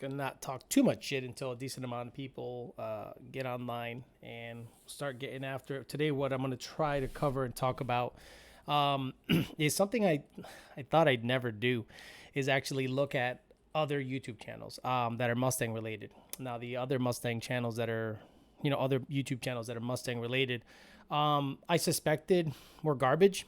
gonna not talk too much shit until a decent amount of people get online and start getting after it. Today, what I'm gonna try to cover and talk about is something I thought I'd never do, is actually look at other YouTube channels that are Mustang related. Now, the other Mustang channels that are, other YouTube channels that are Mustang related, I suspected were garbage.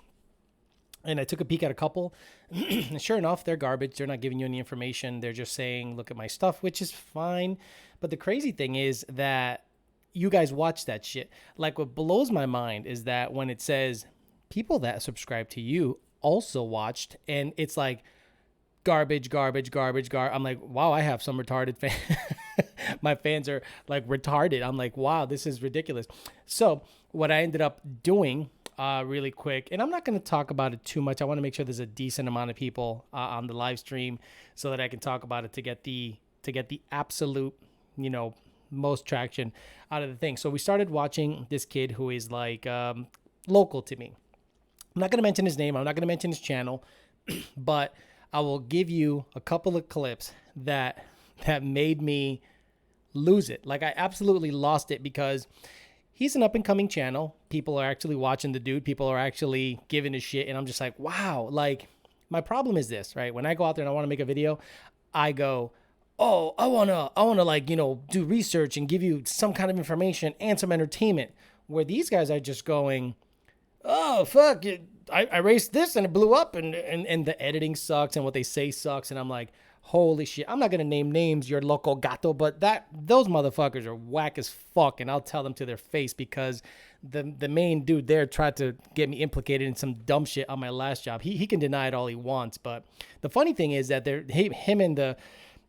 And I took a peek at a couple. And sure enough, they're garbage. They're not giving you any information. They're just saying, look at my stuff, which is fine. But the crazy thing is that you guys watch that shit. Like, what blows my mind is that when it says people that subscribe to you also watched, and it's like garbage, garbage, garbage, garbage. I'm like, wow, I have some retarded fans. My fans are like retarded. I'm like, wow, this is ridiculous. So what I ended up doing really quick, and I'm not going to talk about it too much. I want to make sure there's a decent amount of people on the live stream so that I can talk about it to get the absolute, most traction out of the thing. So we started watching this kid who is like local to me. I'm not going to mention his name. I'm not going to mention his channel, but I will give you a couple of clips that made me lose it. Like, I absolutely lost it because he's an up-and-coming channel. People are actually watching the dude. People are actually giving a shit. And I'm just like, wow. Like, my problem is this, right? When I go out there and I want to make a video, I go, oh, I want to like, do research and give you some kind of information and some entertainment. Where these guys are just going, oh, fuck, I raced this and it blew up and the editing sucks and what they say sucks. And I'm like, holy shit. I'm not going to name names, your local gato, but those motherfuckers are whack as fuck. And I'll tell them to their face because the main dude there tried to get me implicated in some dumb shit on my last job. He can deny it all he wants. But the funny thing is that him and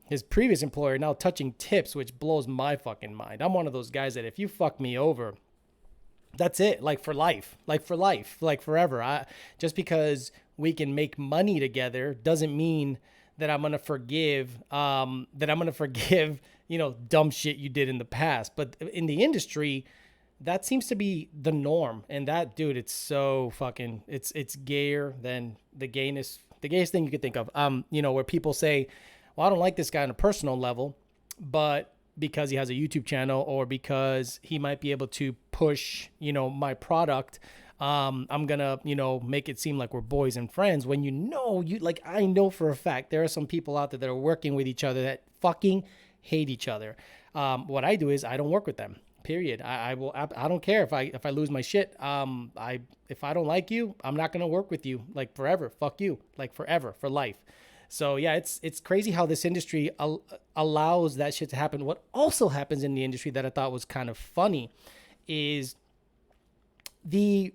his previous employer now touching tips, which blows my fucking mind. I'm one of those guys that if you fuck me over, that's it. Like for life, like forever. Just because we can make money together doesn't mean that I'm going to forgive, dumb shit you did in the past. But in the industry, that seems to be the norm. And that, dude, it's so fucking, it's gayer than the gayest thing you could think of. Where people say, well, I don't like this guy on a personal level, but because he has a YouTube channel or because he might be able to push, my product, I'm gonna, make it seem like we're boys and friends when I know for a fact there are some people out there that are working with each other that fucking hate each other. What I do is I don't work with them. Period. I don't care if I lose my shit. If I don't like you, I'm not gonna work with you like forever. Fuck you, like forever, for life. So yeah, it's crazy how this industry allows that shit to happen. What also happens in the industry that I thought was kind of funny is the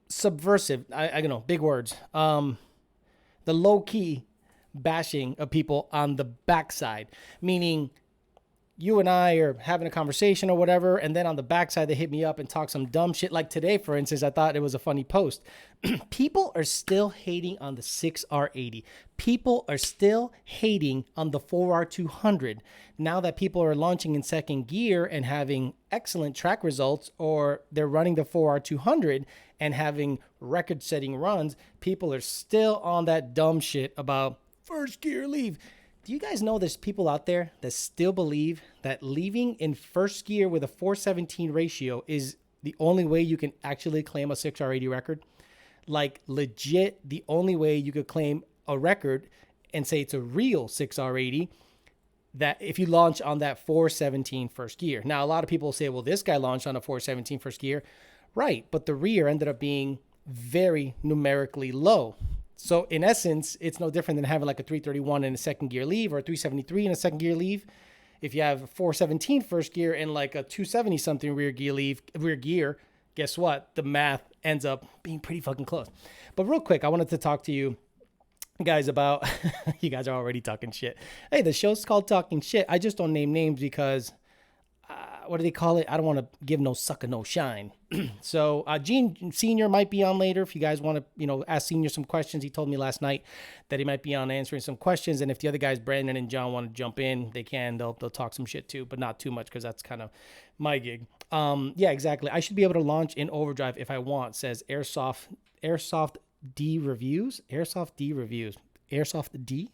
subversive, I know, big words, the low key bashing of people on the backside, meaning you and I are having a conversation or whatever, and then on the backside, they hit me up and talk some dumb shit. Like today, for instance, I thought it was a funny post. People are still hating on the 6R80. People are still hating on the 4R200. Now that people are launching in second gear and having excellent track results, or they're running the 4R200 and having record-setting runs, people are still on that dumb shit about first gear leave. Do you guys know there's people out there that still believe that leaving in first gear with a 417 ratio is the only way you can actually claim a 6R80 record? Like, legit, the only way you could claim a record and say it's a real 6R80, that if you launch on that 417 first gear. Now, a lot of people say, well, this guy launched on a 417 first gear. Right, but the rear ended up being very numerically low. So in essence, it's no different than having like a 331 in a second gear leave or a 373 in a second gear leave. If you have a 417 first gear and like a 270 something rear gear, guess what? The math ends up being pretty fucking close. But real quick, I wanted to talk to you guys about, you guys are already talking shit. Hey, the show's called Talking Shit. I just don't name names because what do they call it? I don't want to give no sucker no shine. So Gene Senior might be on later if you guys want to, ask Senior some questions. He told me last night that he might be on answering some questions. And if the other guys, Brandon and John, want to jump in, they can. They'll talk some shit too, but not too much because that's kind of my gig. Yeah, exactly. I should be able to launch in overdrive if I want, says Airsoft D Reviews. Airsoft D.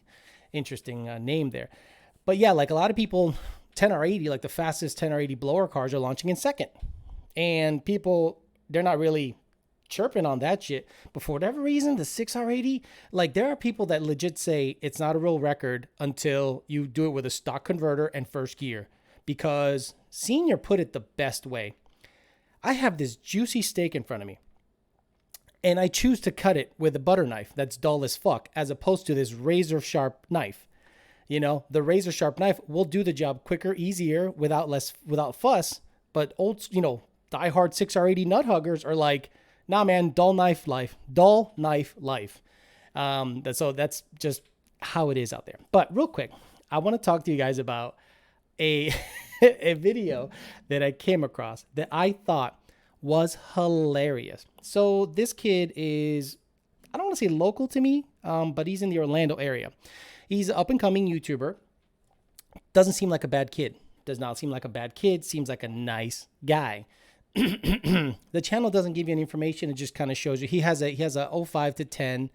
Interesting name there. But yeah, like a lot of people, 10R80, like the fastest 10R80 blower cars are launching in second. And people, they're not really chirping on that shit. But for whatever reason, the 6R80, like there are people that legit say it's not a real record until you do it with a stock converter and first gear. Because Senior put it the best way. I have this juicy steak in front of me, and I choose to cut it with a butter knife that's dull as fuck, as opposed to this razor sharp knife. You know, the razor sharp knife will do the job quicker, easier, without fuss. But old, you know, diehard 6R80 nut huggers are like, nah, man, dull knife life. So that's just how it is out there. But real quick, I want to talk to you guys about a a video that I came across that I thought was hilarious. So this kid is, I don't want to say local to me, but he's in the Orlando area. He's an up-and-coming YouTuber. Doesn't seem like a bad kid. Does not seem like a bad kid. Seems like a nice guy. The channel doesn't give you any information. It just kind of shows you. He has a 05 to 10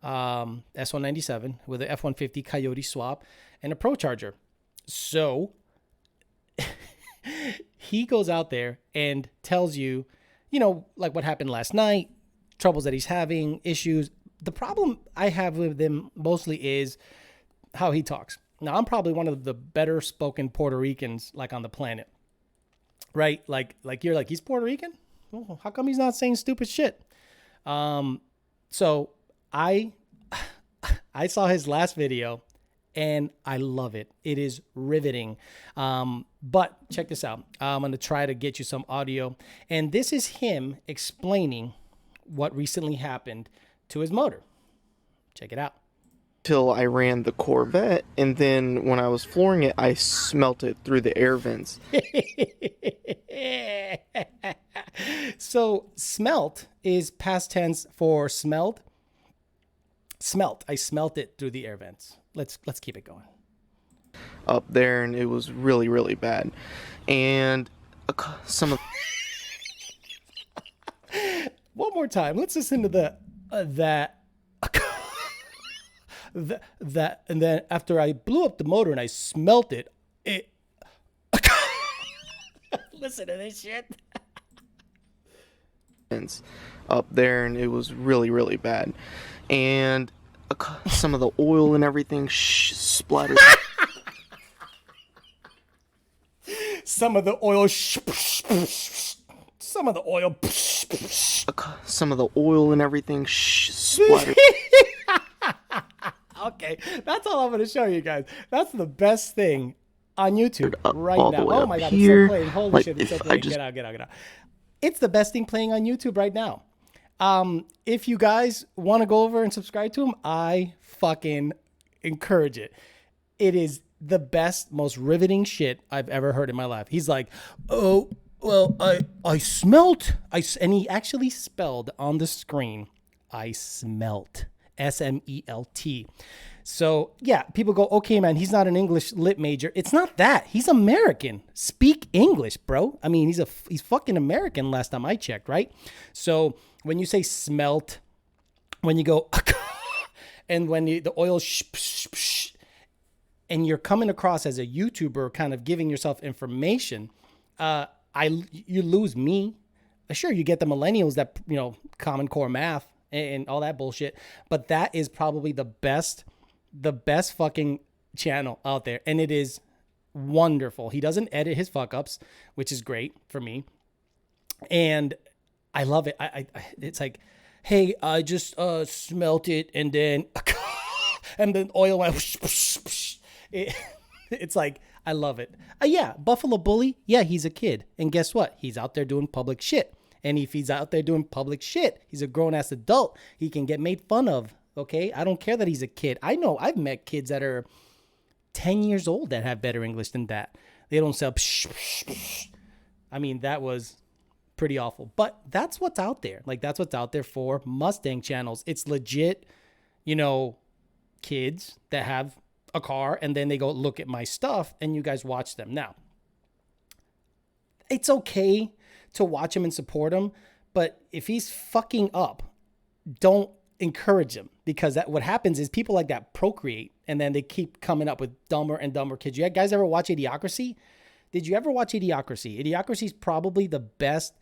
S197 with an F150 Coyote swap and a Pro Charger. So he goes out there and tells you, you know, like what happened last night, troubles that he's having, issues. The problem I have with him mostly is how he talks. Now, I'm probably one of the better spoken Puerto Ricans like on the planet, right? Like you're like, he's Puerto Rican? Oh, how come he's not saying stupid shit? So I saw his last video and I love it. It is riveting. But check this out. I'm going to try to get you some audio. And this is him explaining what recently happened to his motor. Check it out. Till I ran the Corvette, and then when I was flooring it, I smelt it through the air vents. So smelt is past tense for smelled. Smelt. I smelt it through the air vents. Let's keep it going. Up there, and it was really, really bad. And some of one more time. Let's listen to that, and then after I blew up the motor and I smelt it. Listen to this shit. Up there, and it was really, really bad. And some of the oil and everything splattered. Some of the oil. Some of the oil and everything splattered. Okay, that's all I'm going to show you guys. That's the best thing on YouTube right now. Oh my God, here. It's still playing. Holy like, shit, it's still playing. Get out. It's the best thing playing on YouTube right now. If you guys want to go over and subscribe to him, I fucking encourage it. It is the best, most riveting shit I've ever heard in my life. He's like, oh, well, I smelt. And he actually spelled on the screen, I smelt. S-M-E-L-T. So yeah, people go, okay, man, he's not an English lit major. It's not that. He's American. Speak English, bro. I mean, he's fucking American last time I checked, right? So when you say smelt, when you go, and when the oil, and you're coming across as a YouTuber, kind of giving yourself information, you lose me. Sure, you get the millennials that, you know, Common Core math and all that bullshit, but that is probably the best fucking channel out there, and it is wonderful. He doesn't edit his fuck ups, which is great for me, and I love it. It's like, hey, I just smelt it, and then oil went. It's like, I love it. Yeah, Buffalo Bully. Yeah, he's a kid, and guess what? He's out there doing public shit. And if he's out there doing public shit, he's a grown-ass adult. He can get made fun of, okay? I don't care that he's a kid. I know I've met kids that are 10 years old that have better English than that. They don't say, psh, psh, psh. I mean, that was pretty awful. But that's what's out there. Like, that's what's out there for Mustang channels. It's legit, you know, kids that have a car, and then they go look at my stuff, and you guys watch them. Now, it's okay to watch him and support him, but if he's fucking up, don't encourage him, because that what happens is people like that procreate and then they keep coming up with dumber and dumber kids. You guys ever watch Idiocracy? Did you ever watch Idiocracy? Idiocracy is probably the best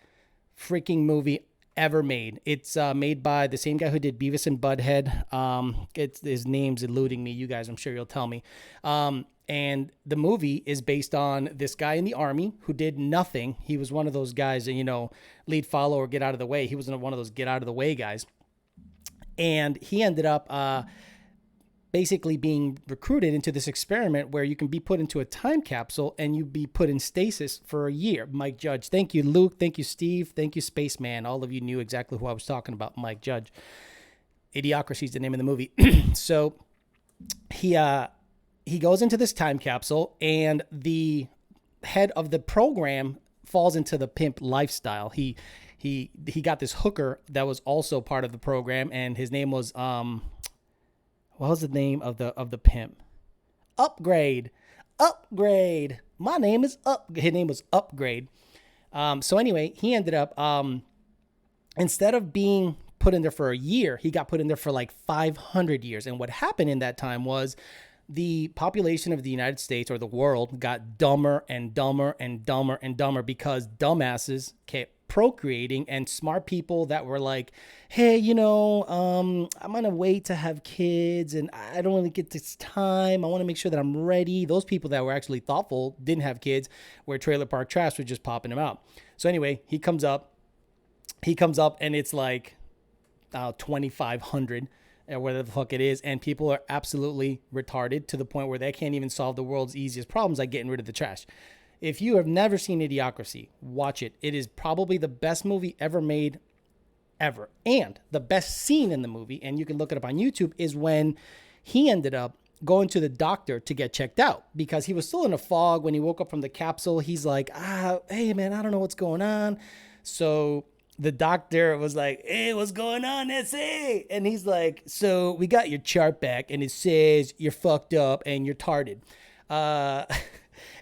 freaking movie ever made. It's made by the same guy who did Beavis and Butthead. His name's eluding me. You guys, I'm sure you'll tell me. And the movie is based on this guy in the army who did nothing. He was one of those guys that, lead, follow, or get out of the way. He wasn't one of those get out of the way guys. And he ended up basically being recruited into this experiment where you can be put into a time capsule and you be put in stasis for a year. Mike Judge. Thank you, Luke. Thank you, Steve. Thank you, Spaceman. All of you knew exactly who I was talking about, Mike Judge. Idiocracy is the name of the movie. So he goes into this time capsule, and the head of the program falls into the pimp lifestyle. He got this hooker that was also part of the program, and his name was what was the name of the pimp? Upgrade. My name is His name was Upgrade. So anyway, he ended up instead of being put in there for a year, he got put in there for like 500 years. And what happened in that time was the population of the United States or the world got dumber and dumber and dumber and dumber because dumbasses kept procreating, and smart people that were like, hey, I'm going to wait to have kids and I don't really get this time. I want to make sure that I'm ready. Those people that were actually thoughtful didn't have kids, where Trailer Park Trash was just popping them out. So anyway, he comes up and it's like 2,500 or whatever the fuck it is. And people are absolutely retarded to the point where they can't even solve the world's easiest problems, like getting rid of the trash. If you have never seen Idiocracy, watch it. It is probably the best movie ever made, ever. And the best scene in the movie, and you can look it up on YouTube, is when he ended up going to the doctor to get checked out because he was still in a fog when he woke up from the capsule. He's like, hey, man, I don't know what's going on. So the doctor was like, hey, what's going on, S.A.? And he's like, so we got your chart back, and it says you're fucked up and you're tarded.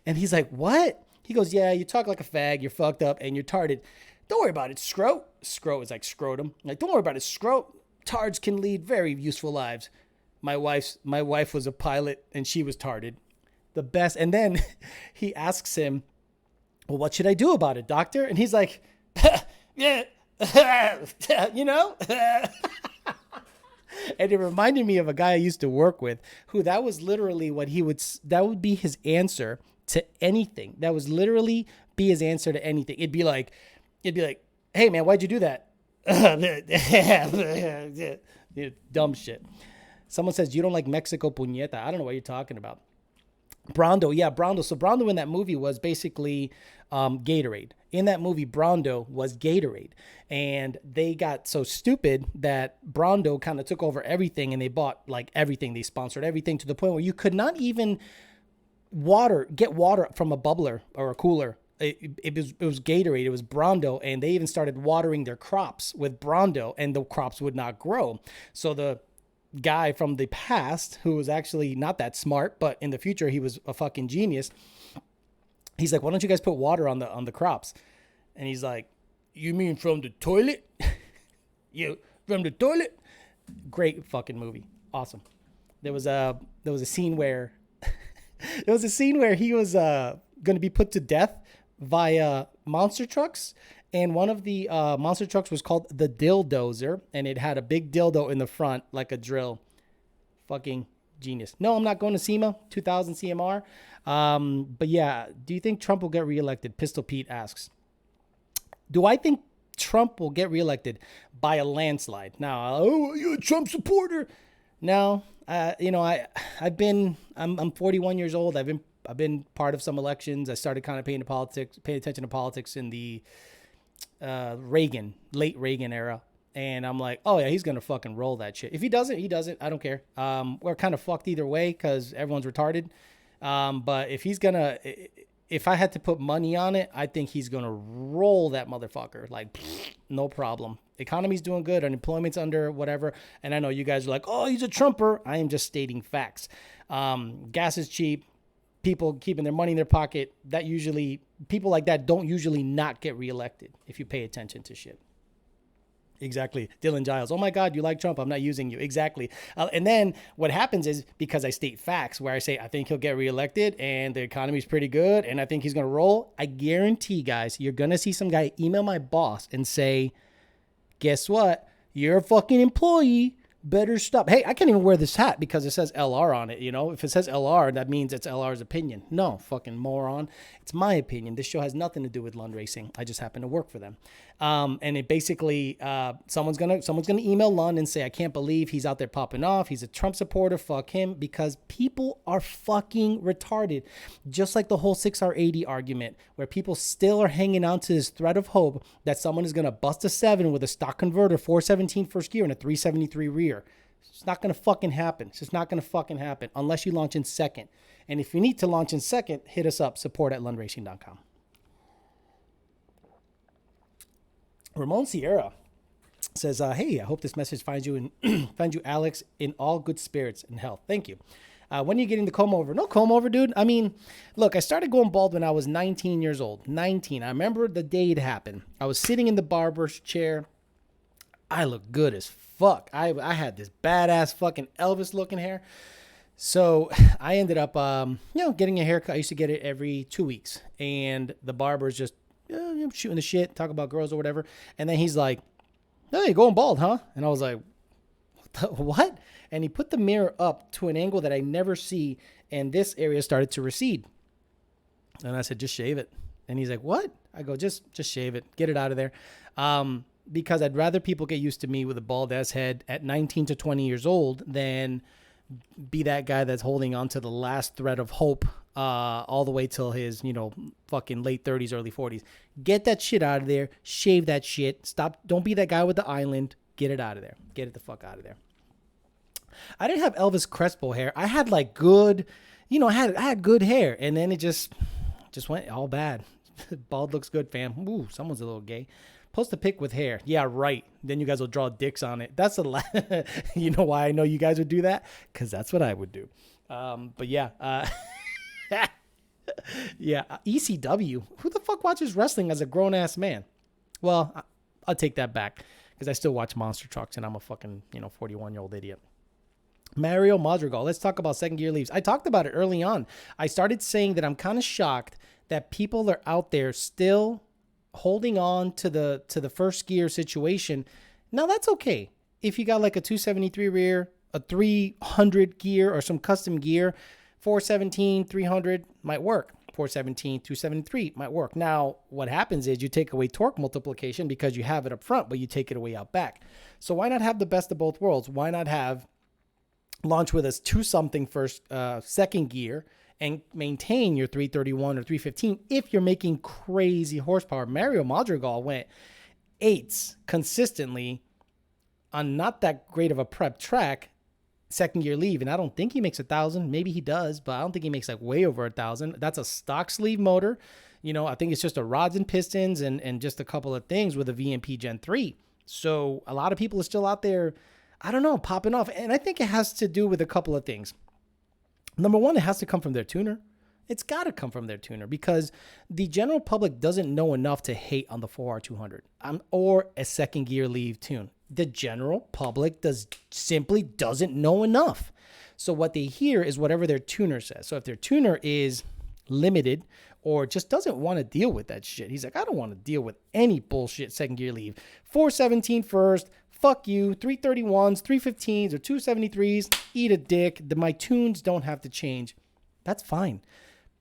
And he's like, what? He goes, yeah, you talk like a fag, you're fucked up, and you're tarded. Don't worry about it, scrote. Scrote is like scrotum. Like, don't worry about it, scrote. Tards can lead very useful lives. My wife was a pilot, and she was tarded. The best. And then he asks him, well, what should I do about it, doctor? And he's like, yeah, And it reminded me of a guy I used to work with who that was literally that would be his answer to anything. That was literally be his answer to anything. It'd be like, hey man, why'd you do that? Dumb shit. Someone says, you don't like Mexico puñeta. I don't know what you're talking about. Brando. Yeah, Brando. So Brando in that movie was basically Gatorade. In that movie, Brando was Gatorade. And they got so stupid that Brando kind of took over everything, and they bought like everything. They sponsored everything to the point where you could not even get water from a bubbler or a cooler. It was Gatorade. It was Brando. And they even started watering their crops with Brando, and the crops would not grow. So the guy from the past, who was actually not that smart, but in the future he was a fucking genius, he's like, why don't you guys put water on the crops? And he's like, you mean from the toilet? From the toilet? Great fucking movie. Awesome. There was a scene where he was going to be put to death via monster trucks. And one of the monster trucks was called the Dildozer, and it had a big dildo in the front like a drill. Fucking genius. No, I'm not going to SEMA, 2000 CMR. But yeah, do you think Trump will get reelected? Pistol Pete asks. Do I think Trump will get reelected by a landslide? Now, oh, you're a Trump supporter. No, I'm 41 years old. I've been part of some elections. I started kind of paying attention to politics in the late Reagan era. And I'm like, oh yeah, he's going to fucking roll that shit. If he doesn't, he doesn't. I don't care. We're kind of fucked either way because everyone's retarded. But if I had to put money on it, I think he's going to roll that motherfucker. Like, no problem. Economy's doing good. Unemployment's under whatever. And I know you guys are like, oh, he's a Trumper. I am just stating facts. Gas is cheap. People keeping their money in their pocket. People like that don't usually not get reelected if you pay attention to shit. Exactly. Dylan Giles. Oh my God, you like Trump. I'm not using you. Exactly. And then what happens is because I state facts where I say, I think he'll get reelected and the economy's pretty good and I think he's going to roll. I guarantee, guys, you're going to see some guy email my boss and say, guess what? You're a fucking employee. Better stop. Hey, I can't even wear this hat because it says LR on it. You know, if it says LR, that means it's LR's opinion. No, fucking moron. It's my opinion. This show has nothing to do with Lund Racing. I just happen to work for them. And it basically, someone's gonna email Lund and say, I can't believe he's out there popping off. He's a Trump supporter. Fuck him, because people are fucking retarded. Just like the whole 6R80 argument, where people still are hanging on to this thread of hope that someone is gonna bust a 7 with a stock converter, 417 first gear and a 373 rear. It's not gonna fucking happen. It's just not gonna fucking happen unless you launch in second. And if you need to launch in second, hit us up, support@lundracing.com. Ramon Sierra says, hey, I hope this message finds you, Alex, in all good spirits and health. Thank you. When are you getting the comb over? No comb over, dude. I mean, look, I started going bald when I was 19 years old. 19. I remember the day it happened. I was sitting in the barber's chair. I looked good as fuck. I had this badass fucking Elvis looking hair. So I ended up, getting a haircut. I used to get it every 2 weeks. And the barber's just shooting the shit, talk about girls or whatever. And then he's like, hey, you're going bald, huh? And I was like, what? And he put the mirror up to an angle that I never see. And this area started to recede. And I said, just shave it. And he's like, what? I go, just shave it. Get it out of there. Because I'd rather people get used to me with a bald ass head at 19 to 20 years old than be that guy that's holding on to the last thread of hope all the way till his, fucking late 30s, early 40s. Get that shit out of there. Shave that shit. Stop. Don't be that guy with the island. Get it out of there. Get it the fuck out of there. I didn't have Elvis Crespo hair. I had like good, I had good hair, and then it just went all bad. Bald looks good, fam. Ooh, someone's a little gay. Post a pic with hair. Yeah, right. Then you guys will draw dicks on it. That's you know why I know you guys would do that? Because that's what I would do. But yeah. Yeah. ECW. Who the fuck watches wrestling as a grown-ass man? Well, I'll take that back because I still watch monster trucks and I'm a fucking, 41-year-old idiot. Mario Madrigal. Let's talk about second gear leaves. I talked about it early on. I started saying that I'm kind of shocked that people are out there still holding on to the first gear situation. Now that's okay. If you got like a 273 rear, a 300 gear or some custom gear, 417, 300 might work. 417, 273 might work. Now what happens is you take away torque multiplication because you have it up front, but you take it away out back. So why not have the best of both worlds? Why not have launch with us 2-something first, second gear, and maintain your 331 or 315 if you're making crazy horsepower. Mario Madrigal went 8s consistently on not that great of a prep track, second gear leave, and I don't think he makes 1,000. Maybe he does, but I don't think he makes like way over 1,000. That's a stock sleeve motor. I think it's just a rods and pistons and just a couple of things with a VMP Gen 3. So a lot of people are still out there, I don't know, popping off. And I think it has to do with a couple of things. Number one, it has to come from their tuner. It's got to come from their tuner because the general public doesn't know enough to hate on the 4R200 or a second gear leave tune. The general public simply doesn't know enough. So what they hear is whatever their tuner says. So if their tuner is limited or just doesn't want to deal with that shit, he's like, I don't want to deal with any bullshit second gear leave. 417 first. Fuck you, 331s, 315s, or 273s, eat a dick. My tunes don't have to change. That's fine.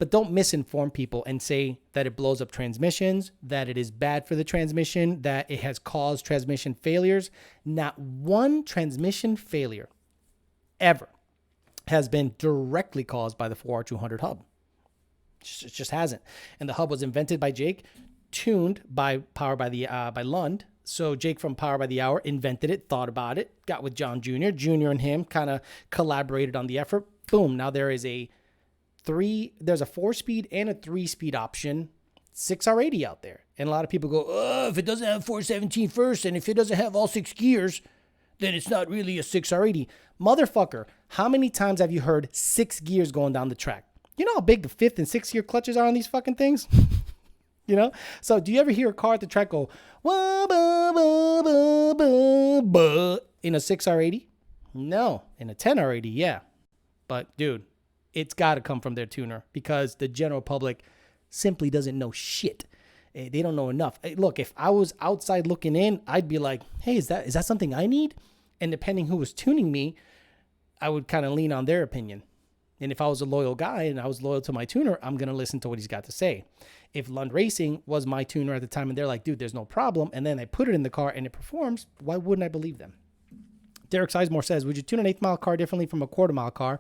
But don't misinform people and say that it blows up transmissions, that it is bad for the transmission, that it has caused transmission failures. Not one transmission failure ever has been directly caused by the 4R200 hub. It just hasn't. And the hub was invented by Jake, tuned by by Lund. So Jake from Power by the Hour invented it, thought about it, got with John Jr. Jr. and him kind of collaborated on the effort. Boom. Now there's a 4-speed and a 3-speed option 6R80 out there. And a lot of people go, oh, if it doesn't have 417 first and if it doesn't have all 6 gears, then it's not really a 6R80. Motherfucker, how many times have you heard 6 gears going down the track? You know how big the 5th and 6th gear clutches are on these fucking things? You know? So do you ever hear a car at the track go, wah, ba, ba, ba, ba, ba, in a 6R80? No. In a 10R80, yeah. But dude, it's got to come from their tuner because the general public simply doesn't know shit. They don't know enough. Look, if I was outside looking in, I'd be like, hey, is that something I need? And depending who was tuning me, I would kind of lean on their opinion. And if I was a loyal guy and I was loyal to my tuner, I'm going to listen to what he's got to say. If Lund Racing was my tuner at the time and they're like, dude, there's no problem, and then I put it in the car and it performs, why wouldn't I believe them? Derek Sizemore says, would you tune an 8th-mile car differently from a quarter-mile car?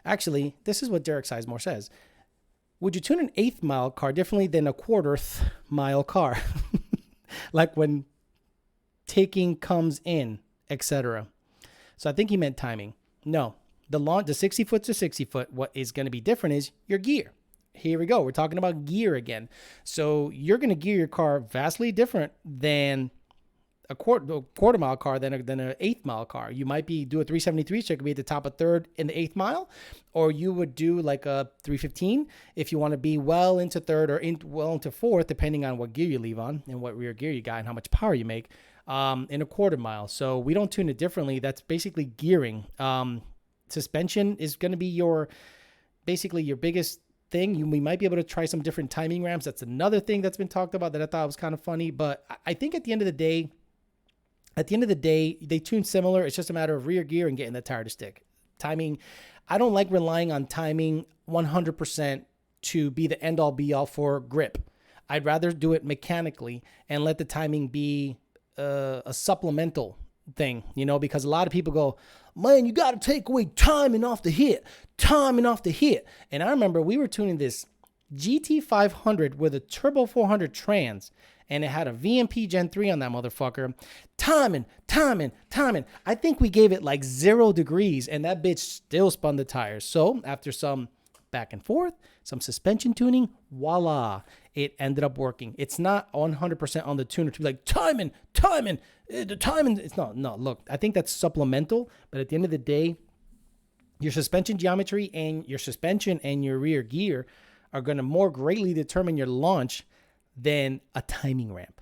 Actually, this is what Derek Sizemore says. Would you tune an 8th-mile car differently than a 1/4-mile car? Like when taking comes in, etc. So I think he meant timing. No, the 60-foot to 60-foot, what is going to be different is your gear. Here we go. We're talking about gear again. So you're going to gear your car vastly different than a quarter-mile car than an 8th-mile car. You might do a 373, so it could be at the top of 3rd in the 8th mile, or you would do like a 315 if you want to be well into 3rd or well into 4th, depending on what gear you leave on and what rear gear you got and how much power you make in a quarter mile. So we don't tune it differently. That's basically gearing. Suspension is going to be basically your biggest thing. We might be able to try some different timing ramps. That's another thing that's been talked about that I thought was kind of funny. But I think at the end of the day, they tune similar. It's just a matter of rear gear and getting the tire to stick. Timing, I don't like relying on timing 100% to be the end-all be-all for grip. I'd rather do it mechanically and let the timing be a supplemental thing, because a lot of people go, man, you got to take away timing off the hit. And I remember we were tuning this GT500 with a Turbo 400 trans, and it had a VMP Gen 3 on that motherfucker. Timing. I think we gave it like 0 degrees, and that bitch still spun the tires. So after some back and forth, some suspension tuning, voila, it ended up working. It's not 100% on the tuner to be like, timing, the timing. It's not, no, look, I think that's supplemental, but at the end of the day, your suspension geometry and your rear gear are going to more greatly determine your launch than a timing ramp.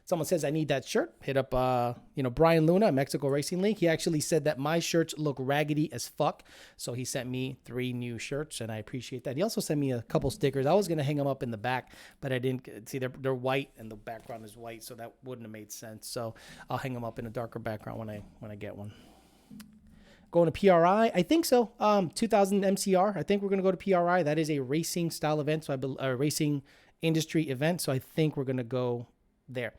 Someone says, I need that shirt. Hit up, Brian Luna, Mexico Racing League. He actually said that my shirts look raggedy as fuck. So he sent me 3 new shirts, and I appreciate that. He also sent me a couple stickers. I was going to hang them up in the back, but I didn't. See, they're white, and the background is white, so that wouldn't have made sense. So I'll hang them up in a darker background when I get one. Going to PRI? I think so. 2000 MCR. I think we're going to go to PRI. That is a racing style event, so a racing industry event. So I think we're going to go there.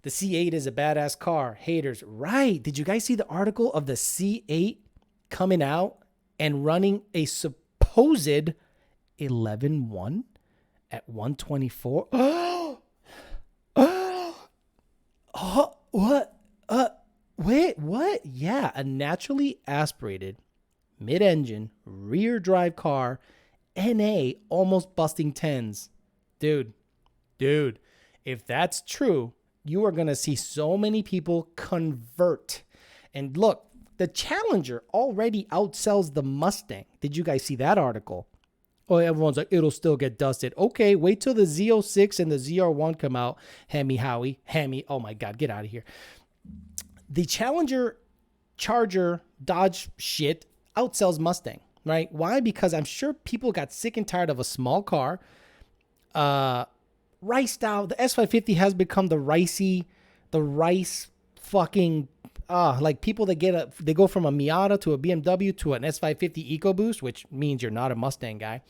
The C8 is a badass car. Haters. Right. Did you guys see the article of the C8 coming out and running a supposed 11.1 at 124? What? Wait, what? Yeah, a naturally aspirated mid-engine rear drive car, NA almost busting 10s. Dude, if that's true, you are going to see so many people convert. And look, the Challenger already outsells the Mustang. Did you guys see that article? Oh, everyone's like, it'll still get dusted. Okay, wait till the Z06 and the ZR1 come out. Hemi. Oh my God, get out of here. The Challenger, Charger, Dodge shit outsells Mustang, right? Why? Because I'm sure people got sick and tired of a small car. Riced out. The S550 has become the rice fucking, like people that they go from a Miata to a BMW to an S550 EcoBoost, which means you're not a Mustang guy.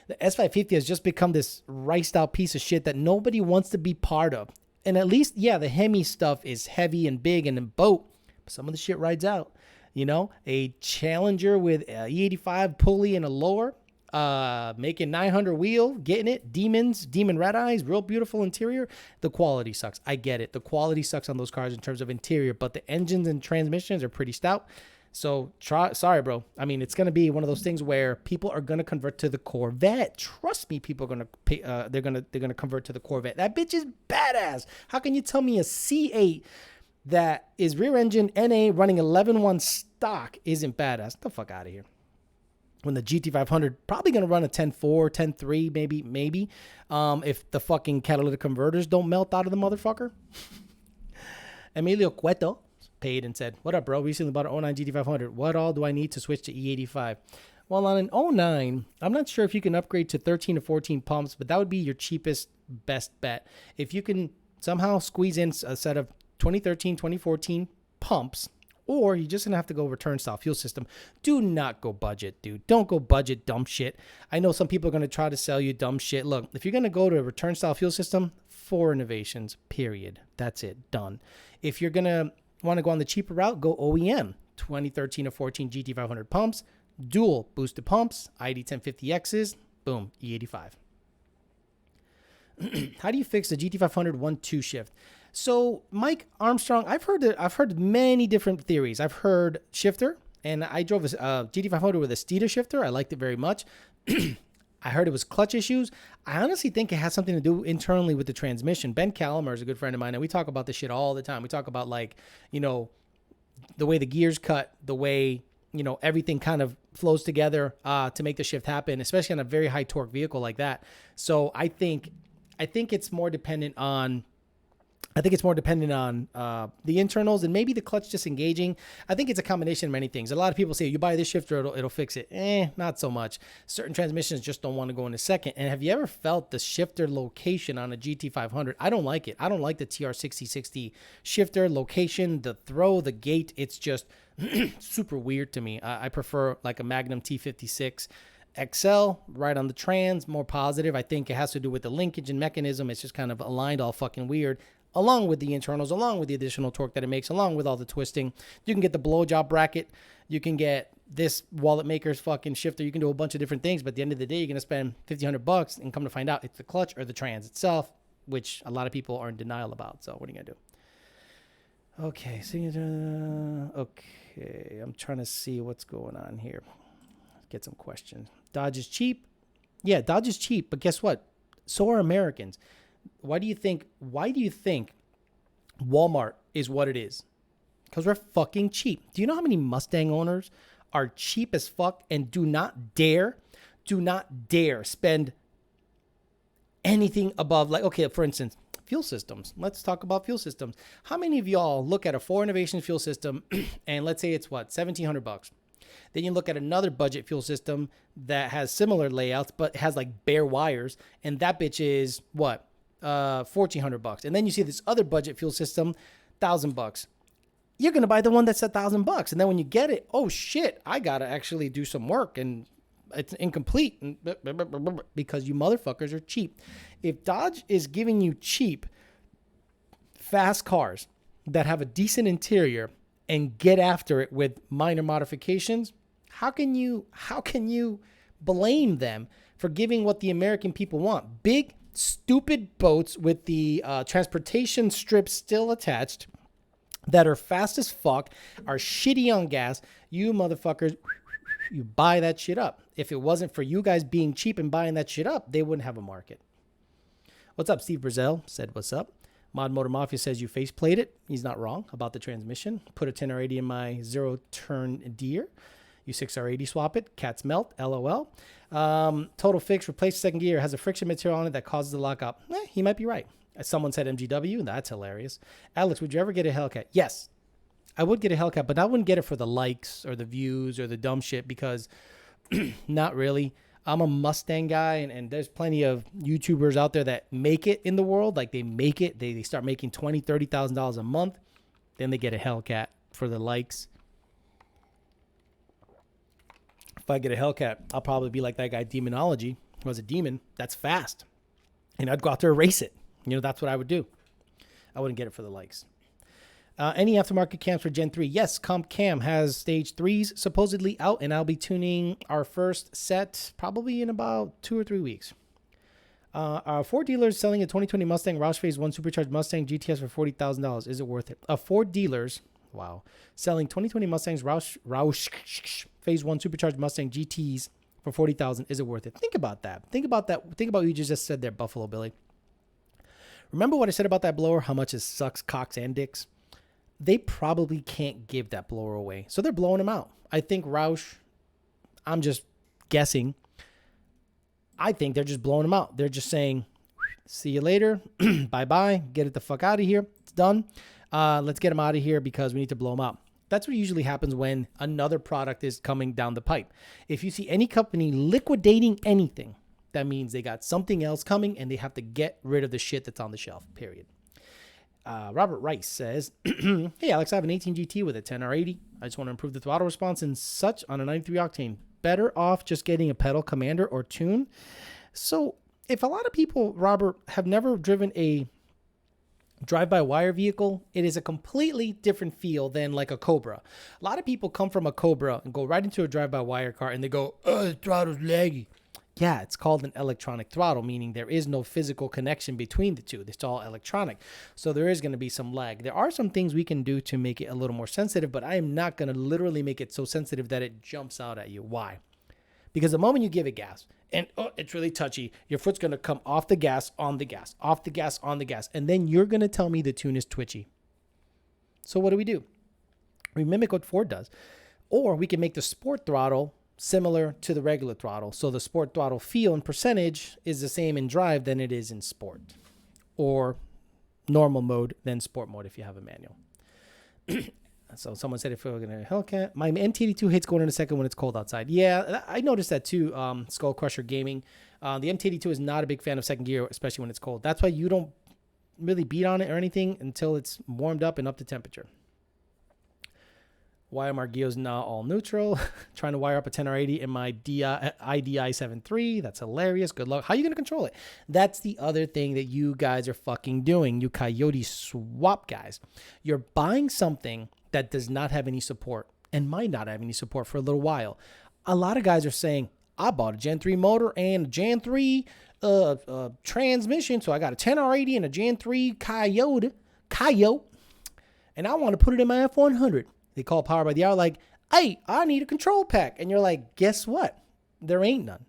The S550 has just become this riced out piece of shit that nobody wants to be part of. And at least, yeah, the Hemi stuff is heavy and big and in boat, but some of the shit rides out. A Challenger with a E85 pulley and a lower, making 900 wheel, getting it, demon red eyes, real beautiful interior. The quality sucks. I get it. The quality sucks on those cars in terms of interior, but the engines and transmissions are pretty stout. So sorry, bro. I mean, it's going to be one of those things where people are going to convert to the Corvette. Trust me, people are going to pay, they're going to convert to the Corvette. That bitch is badass. How can you tell me a C8 that is rear engine NA running 11.1 stock isn't badass? Get the fuck out of here. when the GT500 probably going to run a 10.4, 10.3, maybe, if the fucking catalytic converters don't melt out of the motherfucker. Emilio Cueto paid and said, what up, bro? Recently bought an 09 GT500. What all do I need to switch to E85? Well, on an 09, I'm not sure if you can upgrade to 13 to 14 pumps, but that would be your cheapest, best bet. If you can somehow squeeze in a set of 2013, 2014 pumps, or you're just going to have to go return style fuel system. Do not go budget, dude. Don't go budget dumb shit. I know some people are going to try to sell you dumb shit. Look, if you're going to go to a return style fuel system, 4 innovations, period. That's it. Done. If you're going to want to go on the cheaper route, go OEM. 2013 or 14 GT500 pumps, dual boosted pumps, ID 1050Xs, boom, E85. How do you fix the GT500 1-2 shift? So Mike Armstrong, I've heard many different theories. I've heard shifter, and I drove a GT500 with a Steeder shifter. I liked it very much. I heard it was clutch issues. I honestly think it has something to do internally with the transmission. Ben Calamer is a good friend of mine, and we talk about this shit all the time. We talk about, like, you know, the way the gears cut, the way, you know, everything kind of flows together to make the shift happen, especially on a very high torque vehicle like that. So I think it's more dependent on the internals and maybe the clutch disengaging. I think it's a combination of many things. A lot of people say, you buy this shifter, it'll fix it. Not so much. Certain transmissions just don't want to go in a second. And have you ever felt the shifter location on a GT500? I don't like it. I don't like the TR6060 shifter location, the throw, the gate. It's just super weird to me. I prefer like a Magnum T56 XL right on the trans, more positive. I think it has to do with the linkage and mechanism. It's just kind of aligned all fucking weird, along with the internals, along with the additional torque that it makes, along with all the twisting. You can get the blowjob bracket. You can get this wallet maker's fucking shifter. You can do a bunch of different things, but at the end of the day, you're going to spend $1,500 and come to find out it's the clutch or the trans itself, which a lot of people are in denial about. So what are you going to do? Okay, I'm trying to see what's going on here. Get some questions. Dodge is cheap. Yeah, Dodge is cheap, but guess what? So are Americans. Why do you think Walmart is what it is? Because we're fucking cheap. Do you know how many Mustang owners are cheap as fuck and do not dare spend anything above, like, okay, for instance, fuel systems. Let's talk about fuel systems. How many of y'all look at a 4 Innovation fuel system and let's say it's what, $1,700? Then you look at another budget fuel system that has similar layouts, but has like bare wires, and that bitch is what, $1,400. And then you see this other budget fuel system, $1,000. You're gonna buy the one that's $1,000, and then when you get it, oh shit, I gotta actually do some work, and it's incomplete, because you motherfuckers are cheap. If Dodge is giving you cheap, fast cars that have a decent interior and get after it with minor modifications, how can you blame them for giving what the American people want? Big, stupid boats with the transportation strips still attached that are fast as fuck, are shitty on gas. You motherfuckers, you buy that shit up. If it wasn't for you guys being cheap and buying that shit up, they wouldn't have a market. What's up? Steve Brazell said, what's up? Mod Motor Mafia says you faceplayed it. He's not wrong about the transmission. Put a 10R80 in my zero-turn Deer. You 6R80 swap it. Cats melt. LOL. Total fix. Replace second gear. Has a friction material on it that causes the lockup. He might be right. Someone said MGW. That's hilarious. Alex, would you ever get a Hellcat? Yes. I would get a Hellcat, but I wouldn't get it for the likes or the views or the dumb shit because not really. I'm a Mustang guy, and there's plenty of YouTubers out there that make it in the world. Like, they make it. They start making $20,000, $30,000 a month. Then they get a Hellcat for the likes. If I get a Hellcat, I'll probably be like that guy Demonology, who was a demon. That's fast. And I'd go out there and race it. You know, that's what I would do. I wouldn't get it for the likes. Any aftermarket cams for Gen 3? Yes, Comp Cam has stage 3s supposedly out, and I'll be tuning our first set probably in about 2 or 3 weeks. Our 4 dealers selling a 2020 Mustang Roush Phase 1 Supercharged Mustang GTS for $40,000. Is it worth it? 4 dealers, wow, selling 2020 Mustangs Roush Phase 1 Supercharged Mustang GTs for $40,000. Is it worth it? Think about that. Think about what you just said there, Buffalo Billy. Remember what I said about that blower? How much it sucks cocks and dicks? They probably can't give that blower away. So they're blowing them out. I think Roush, I'm just guessing. I think they're just blowing them out. They're just saying, see you later. Bye-bye. Get it the fuck out of here. It's done. Let's get them out of here because we need to blow them out. That's what usually happens when another product is coming down the pipe. If you see any company liquidating anything, that means they got something else coming and they have to get rid of the shit that's on the shelf, period. Robert Rice says, hey, Alex, I have an 18 GT with a 10R80. I just want to improve the throttle response and such on a 93 octane. Better off just getting a pedal commander or tune. So if a lot of people, Robert, have never driven a drive-by-wire vehicle, it is a completely different feel than like a Cobra. A lot of people come from a Cobra and go right into a drive-by-wire car and they go, oh, the throttle's laggy. Yeah, it's called an electronic throttle, meaning there is no physical connection between the two. It's all electronic. So there is going to be some lag. There are some things we can do to make it a little more sensitive, but I am not going to literally make it so sensitive that it jumps out at you. Why? Because the moment you give it gas and it's really touchy, your foot's going to come off the gas, on the gas, off the gas, on the gas. And then you're going to tell me the tune is twitchy. So what do? We mimic what Ford does. Or we can make the sport throttle similar to the regular throttle. So the sport throttle feel and percentage is the same in drive than it is in sport. Or normal mode than sport mode if you have a manual. So someone said if we're going to Hellcat, my MT82 hates going in a second when it's cold outside. Yeah, I noticed that too. Skull Crusher Gaming. The MT82 is not a big fan of second gear, especially when it's cold. That's why you don't really beat on it or anything until it's warmed up and up to temperature. Why are my gears now all neutral? Trying to wire up a 10R80 in my IDI 7.3. That's hilarious. Good luck. How are you going to control it? That's the other thing that you guys are fucking doing, you coyote swap guys. You're buying something that does not have any support and might not have any support for a little while. A lot of guys are saying, I bought a Gen 3 motor and a Gen 3 transmission, so I got a 10R80 and a Gen 3 Coyote, and I want to put it in my F100. They call Power by the Hour like, hey, I need a control pack. And you're like, guess what? There ain't none.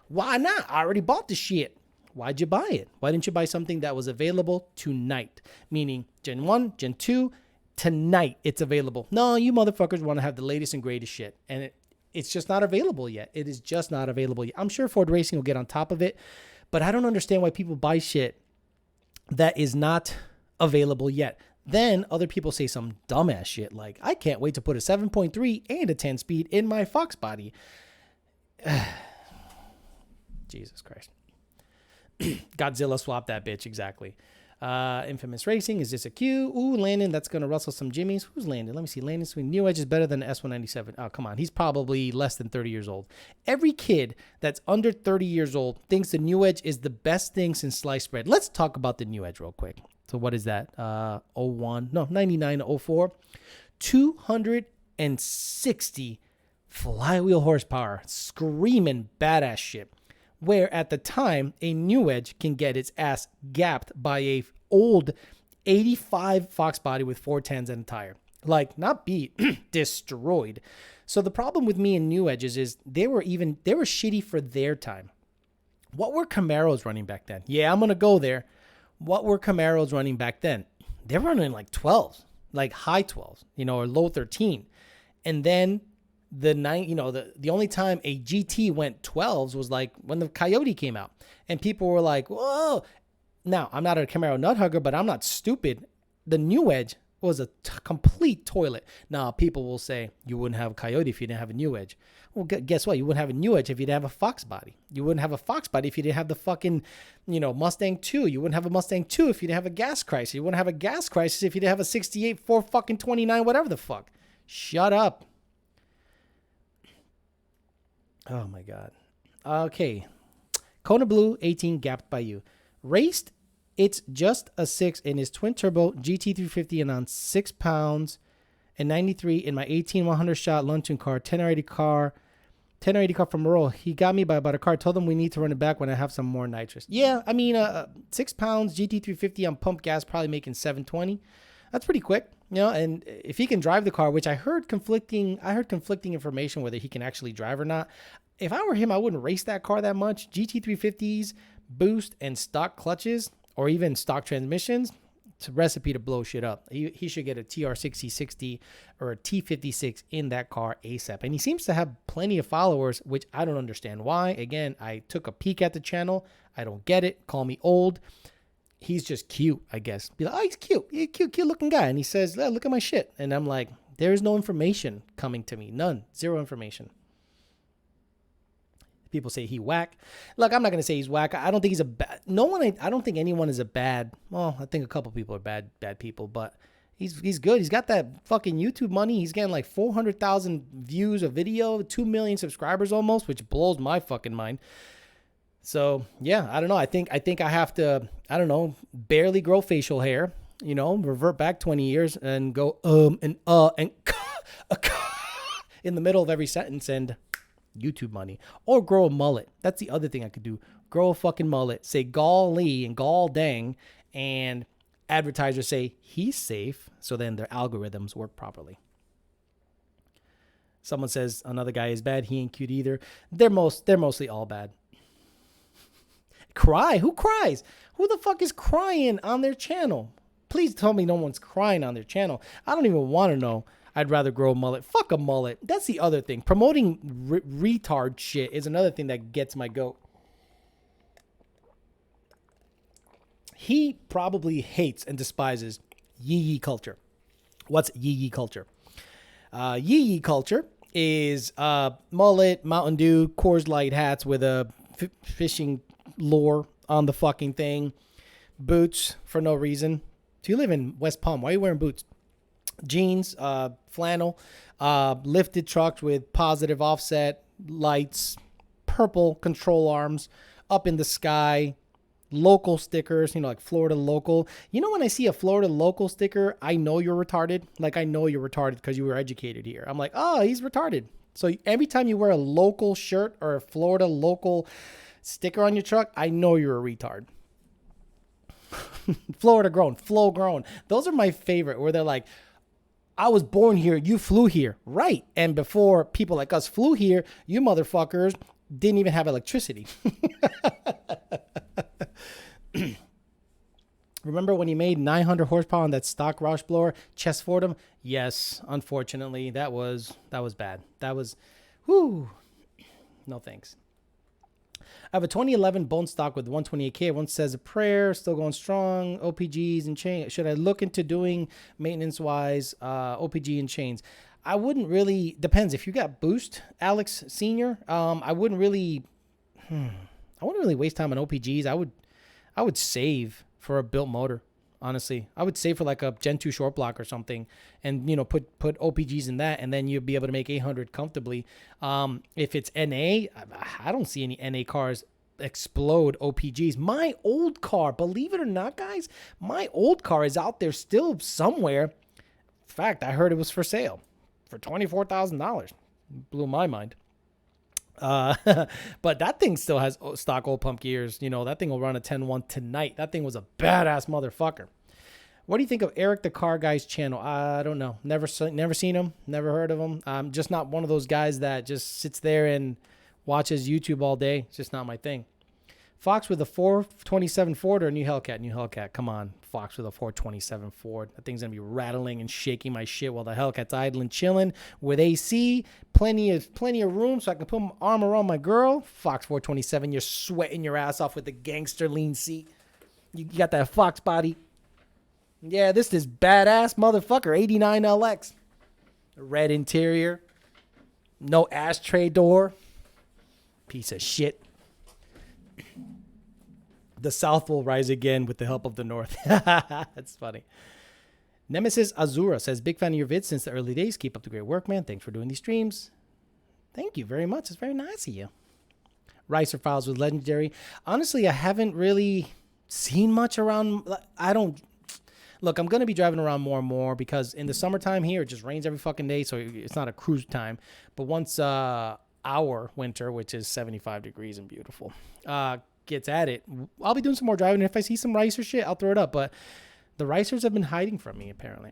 Why not? I already bought the shit. Why'd you buy it? Why didn't you buy something that was available tonight? Meaning Gen 1, Gen 2, tonight it's available. No, you motherfuckers want to have the latest and greatest shit. And it's just not available yet. It is just not available yet. I'm sure Ford Racing will get on top of it. But I don't understand why people buy shit that is not available yet. Then other people say some dumbass shit like, I can't wait to put a 7.3 and a 10-speed in my Fox body. Jesus Christ. Godzilla swapped that bitch, exactly. Infamous Racing, is this a Q? Ooh, Landon, that's going to rustle some jimmies. Who's Landon? Let me see. Landon Swing. New Edge is better than the S197. Oh, come on. He's probably less than 30 years old. Every kid that's under 30 years old thinks the New Edge is the best thing since sliced bread. Let's talk about the New Edge real quick. So what is that? 99 to 04. 260 flywheel horsepower. Screaming badass shit. Where at the time, a New Edge can get its ass gapped by a old 85 Fox body with 410s and a tire. Like, not beat, destroyed. So the problem with me and New Edges is they were shitty for their time. What were Camaros running back then? Yeah, I'm going to go there. What were Camaros running back then? They were running like 12s, like high 12s, or low 13. And then the only time a GT went 12s was like when the Coyote came out. And people were like, whoa. Now, I'm not a Camaro nut hugger, but I'm not stupid. The New Edge was a complete toilet. Now, people will say you wouldn't have a Coyote if you didn't have a New Edge. Well, guess what? You wouldn't have a New Edge if you didn't have a Fox body. You wouldn't have a Fox body if you didn't have the fucking, Mustang 2. You wouldn't have a Mustang 2 if you didn't have a gas crisis. You wouldn't have a gas crisis if you didn't have a 68 429, whatever the fuck. Shut up. Oh, my God. Okay. Kona Blue, 18, gapped by you. Raced, it's just a 6 in his twin-turbo GT350 and on 6 pounds and 93 in my 18 100 shot Luntun car, 10R80 car from Merle. He got me by about a car. Told him we need to run it back when I have some more nitrous. Yeah, I mean, 6 pounds GT350 on pump gas, probably making 720. That's pretty quick, and if he can drive the car, which I heard conflicting information whether he can actually drive or not. If I were him, I wouldn't race that car that much. GT350s, boost, and stock clutches, or even stock transmissions, It's a recipe to blow shit up. He should get a TR6060 or a T56 in that car ASAP. And he seems to have plenty of followers, which I don't understand why. Again, I took a peek at the channel. I don't get it. Call me old. He's just cute, I guess. Be like, oh, he's cute. He's a cute looking guy. And he says, yeah, look at my shit. And I'm like, there is no information coming to me. None. Zero information. People say he whack. Look, I'm not going to say he's whack. I don't think he's a bad... I don't think anyone is a bad... Well, I think a couple people are bad people, but he's good. He's got that fucking YouTube money. He's getting like 400,000 views a video, 2 million subscribers almost, which blows my fucking mind. So, yeah, I don't know. I think I have to, I don't know, barely grow facial hair, you know, revert back 20 years and go and in the middle of every sentence and YouTube money. Or grow a mullet. That's the other thing I could do. Grow a fucking mullet, say golly and gall dang, and advertisers say he's safe, so then their algorithms work properly. Someone says another guy is bad. He ain't cute either. They're mostly all bad. Cry? Who cries? Who the fuck is crying on their channel? Please tell me no one's crying on their channel. I don't even want to know. I'd rather grow a mullet. Fuck a mullet. That's the other thing. Promoting retard shit is another thing that gets my goat. He probably hates and despises yee culture. What's yee culture? Yee culture is mullet, Mountain Dew, Coors Light hats with a fishing lure on the fucking thing, boots for no reason. Do you live in West Palm? Why are you wearing boots? Jeans, flannel, lifted trucks with positive offset lights, purple control arms, up in the sky, local stickers, you know, like Florida local. You know, when I see a Florida local sticker, I know you're retarded. Like, I know you're retarded because you were educated here. I'm like, oh, he's retarded. So every time you wear a local shirt or a Florida local sticker on your truck, I know you're a retard. Florida grown, flow grown. Those are my favorite, where they're like, I was born here, you flew here. Right. And before people like us flew here, you motherfuckers didn't even have electricity. Remember when he made 900 horsepower on that stock Roush blower, chest Fordham? Yes, unfortunately, that was bad. That was, whoo, no thanks. I have a 2011 bone stock with 128K. One says a prayer, still going strong. OPGs and chains. Should I look into doing maintenance-wise OPG and chains? I wouldn't really. Depends. If you got boost, Alex Senior, I wouldn't really. I wouldn't really waste time on OPGs. I would save for a built motor. Honestly, I would save for like a Gen 2 short block or something, and put OPGs in that, and then you'll be able to make 800 comfortably. If it's NA, I don't see any NA cars explode OPGs. My old car, believe it or not, guys, my old car is out there still somewhere. In fact, I heard it was for sale for $24,000. Blew my mind. But that thing still has stock oil pump gears. You know, that thing will run a 10-1 tonight. That thing was a badass motherfucker. What do you think of Eric the Car Guy's channel? I don't know. Never seen him. Never heard of him. I'm just not one of those guys that just sits there and watches YouTube all day. It's just not my thing. Fox with a 427 Ford or a new Hellcat? New Hellcat. Come on. Fox with a 427 Ford. That thing's going to be rattling and shaking my shit while the Hellcat's idling, chilling with AC. Plenty of room so I can put my arm around my girl. Fox 427, you're sweating your ass off with the gangster lean seat. You got that Fox body. Yeah, this is badass motherfucker. 89 LX. Red interior. No ashtray door. Piece of shit. The South will rise again with the help of the North. That's funny. Nemesis Azura says, big fan of your vids since the early days. Keep up the great work, man. Thanks for doing these streams. Thank you very much. It's very nice of you. Ricer Files with Legendary. Honestly, I haven't really seen much around. Look, I'm going to be driving around more and more because in the summertime here, it just rains every fucking day. So it's not a cruise time. But once our winter, which is 75 degrees and beautiful, gets at it, I'll be doing some more driving. If I see some Ricer shit, I'll throw it up. But the Ricers have been hiding from me, apparently.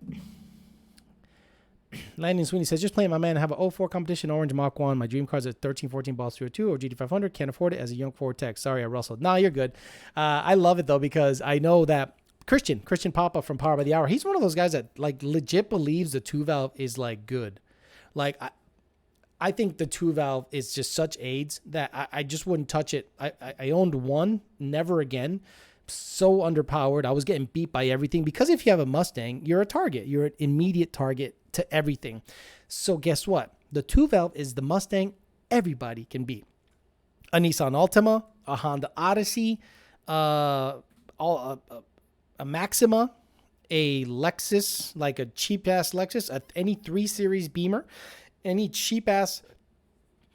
Landon Sweeney says, just playing my man. I have an 04 competition orange Mach 1. My dream car is a 1314 Boss 302 or GT500. Can't afford it as a young Ford tech. Sorry, I rustled. Nah, you're good. I love it, though, because I know that Christian Papa from Power by the Hour. He's one of those guys that like legit believes the 2-valve is like good. Like I think the 2-valve is just such AIDS that I just wouldn't touch it. I owned one, never again. So underpowered. I was getting beat by everything because if you have a Mustang, you're a target. You're an immediate target to everything. So guess what? The 2-valve is the Mustang everybody can beat. A Nissan Altima, a Honda Odyssey, a Maxima, a Lexus, like a cheap-ass Lexus, any 3 Series Beamer, any cheap-ass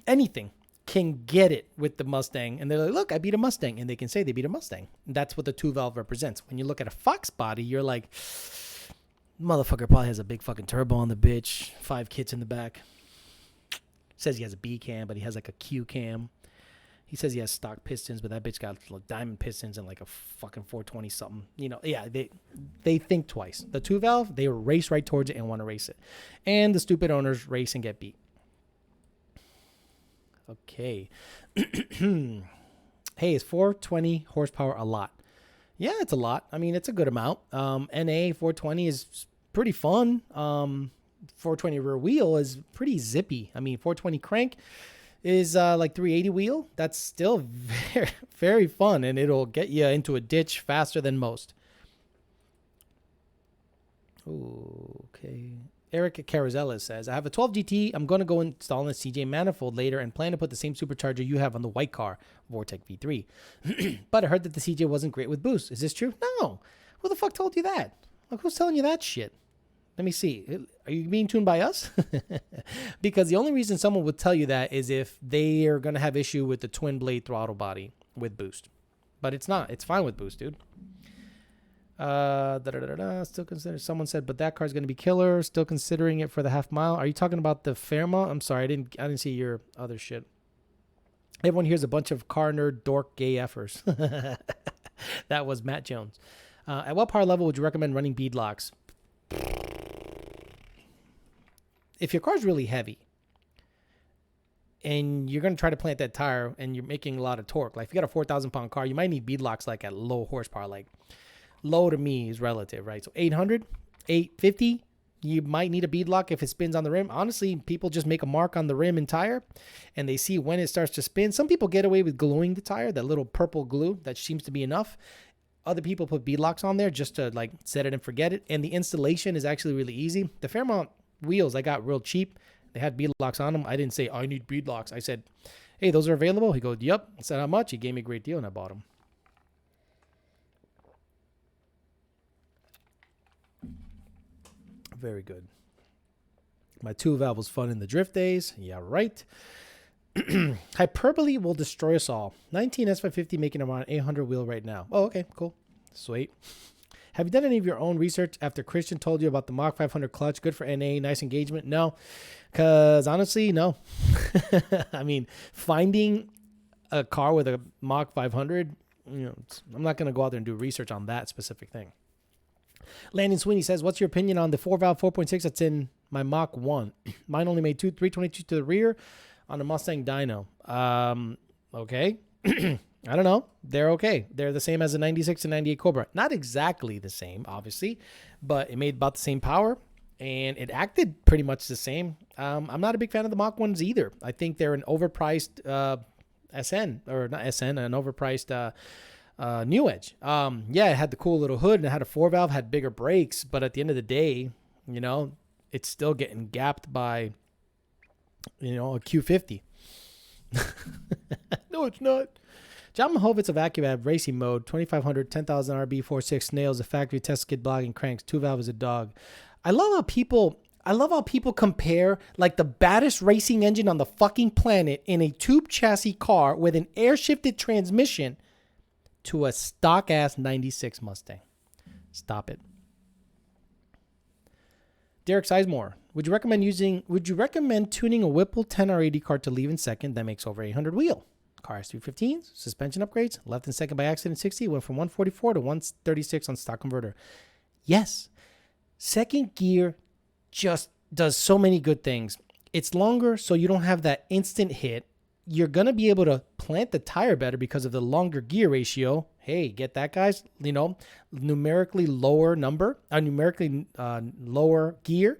anything can get it with the Mustang. And they're like, look, I beat a Mustang. And they can say they beat a Mustang. And that's what the 2-valve represents. When you look at a Fox body, you're like, motherfucker probably has a big fucking turbo on the bitch, 5 kits in the back. Says he has a B cam, but he has like a Q cam. He says he has stock pistons, but that bitch got like diamond pistons and like a fucking 420 something. You know, yeah, they think twice. The 2-valve, they race right towards it and want to race it. And the stupid owners race and get beat. Okay. Hey, is 420 horsepower a lot? Yeah, it's a lot. I mean, it's a good amount. NA 420 is pretty fun. 420 rear wheel is pretty zippy. I mean, 420 crank is like 380 wheel. That's still very, very fun, and it'll get you into a ditch faster than most. Okay. Eric Carazella says, I have a 12 GT. I'm going to go install a CJ manifold later and plan to put the same supercharger you have on the white car, Vortec V3. But I heard that the CJ wasn't great with boost. Is this true? No. Who the fuck told you that? Like, who's telling you that shit? Let me see. Are you being tuned by us? Because the only reason someone would tell you that is if they are going to have issue with the twin blade throttle body with boost. But it's not. It's fine with boost, dude. Still consider. Someone said, but that car's going to be killer. Still considering it for the half mile. Are you talking about the Fairmont? I'm sorry, I didn't see your other shit. Everyone here's a bunch of car nerd dork gay effers. That was Matt Jones. At what power level would you recommend running bead locks? If your car's really heavy and you're going to try to plant that tire and you're making a lot of torque, like if you got a 4,000 pound car, you might need bead locks like at low horsepower. Like low to me is relative, right? So 800, 850, you might need a bead lock if it spins on the rim. Honestly, people just make a mark on the rim and tire and they see when it starts to spin. Some people get away with gluing the tire, that little purple glue that seems to be enough. Other people put bead locks on there just to like set it and forget it. And the installation is actually really easy. The Fairmont wheels I got real cheap. They had bead locks on them. I didn't say, I need bead locks. I said, hey, those are available? He goes, yep. I said, how much? He gave me a great deal and I bought them. Very good. My 2-valve was fun in the drift days. Yeah, right. Hyperbole will destroy us all. 19 S550 making around 800 wheel right now. Oh, okay, cool. Sweet. Have you done any of your own research after Christian told you about the Mach 500 clutch? Good for NA, nice engagement? No, because honestly, no. I mean, finding a car with a Mach 500, I'm not going to go out there and do research on that specific thing. Landon Sweeney says, what's your opinion on the 4-valve 4.6 that's in my Mach 1? Mine only made 322 to the rear on the Mustang dyno. Okay. I don't know. They're okay. They're the same as the 96 and 98 Cobra. Not exactly the same, obviously, but it made about the same power and it acted pretty much the same. I'm not a big fan of the Mach 1s either. I think they're an overpriced SN, or not SN, an overpriced New Edge. Yeah, it had the cool little hood and it had a 4-valve, had bigger brakes, but at the end of the day, it's still getting gapped by, a Q50. No, it's not. John Mahovitz of AccuAv Racing Mode, 2500, 10,000 RB, 4.6 nails, the factory test skid blogging cranks, 2-valve is a dog. I love how people compare like the baddest racing engine on the fucking planet in a tube chassis car with an air shifted transmission to a stock ass 96 Mustang. Stop it. Derek Sizemore, would you recommend tuning a Whipple 10R80 car to leave in second that makes over 800 wheel? Car has 315s, suspension upgrades, left in second by accident 60, went from 144 to 136 on stock converter. Yes, second gear just does so many good things. It's longer, so you don't have that instant hit. You're going to be able to plant the tire better because of the longer gear ratio. hey, get that guy's, numerically lower lower gear,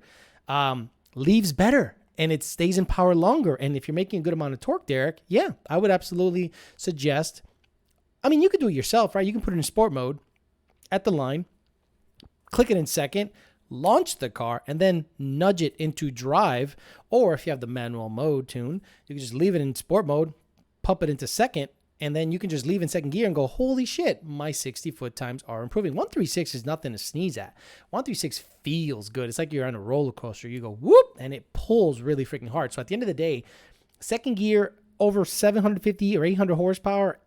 leaves better and it stays in power longer. And if you're making a good amount of torque, Derek, yeah, I would absolutely suggest. I mean, you could do it yourself, right? You can put it in sport mode at the line, click it in second, launch the car, and then nudge it into drive. Or if you have the manual mode tune, you can just leave it in sport mode, pump it into second, and then you can just leave in second gear and go, holy shit, my 60-foot times are improving. 136 is nothing to sneeze at. 136 feels good. It's like you're on a roller coaster. You go, whoop, and it pulls really freaking hard. So at the end of the day, second gear over 750 or 800 horsepower.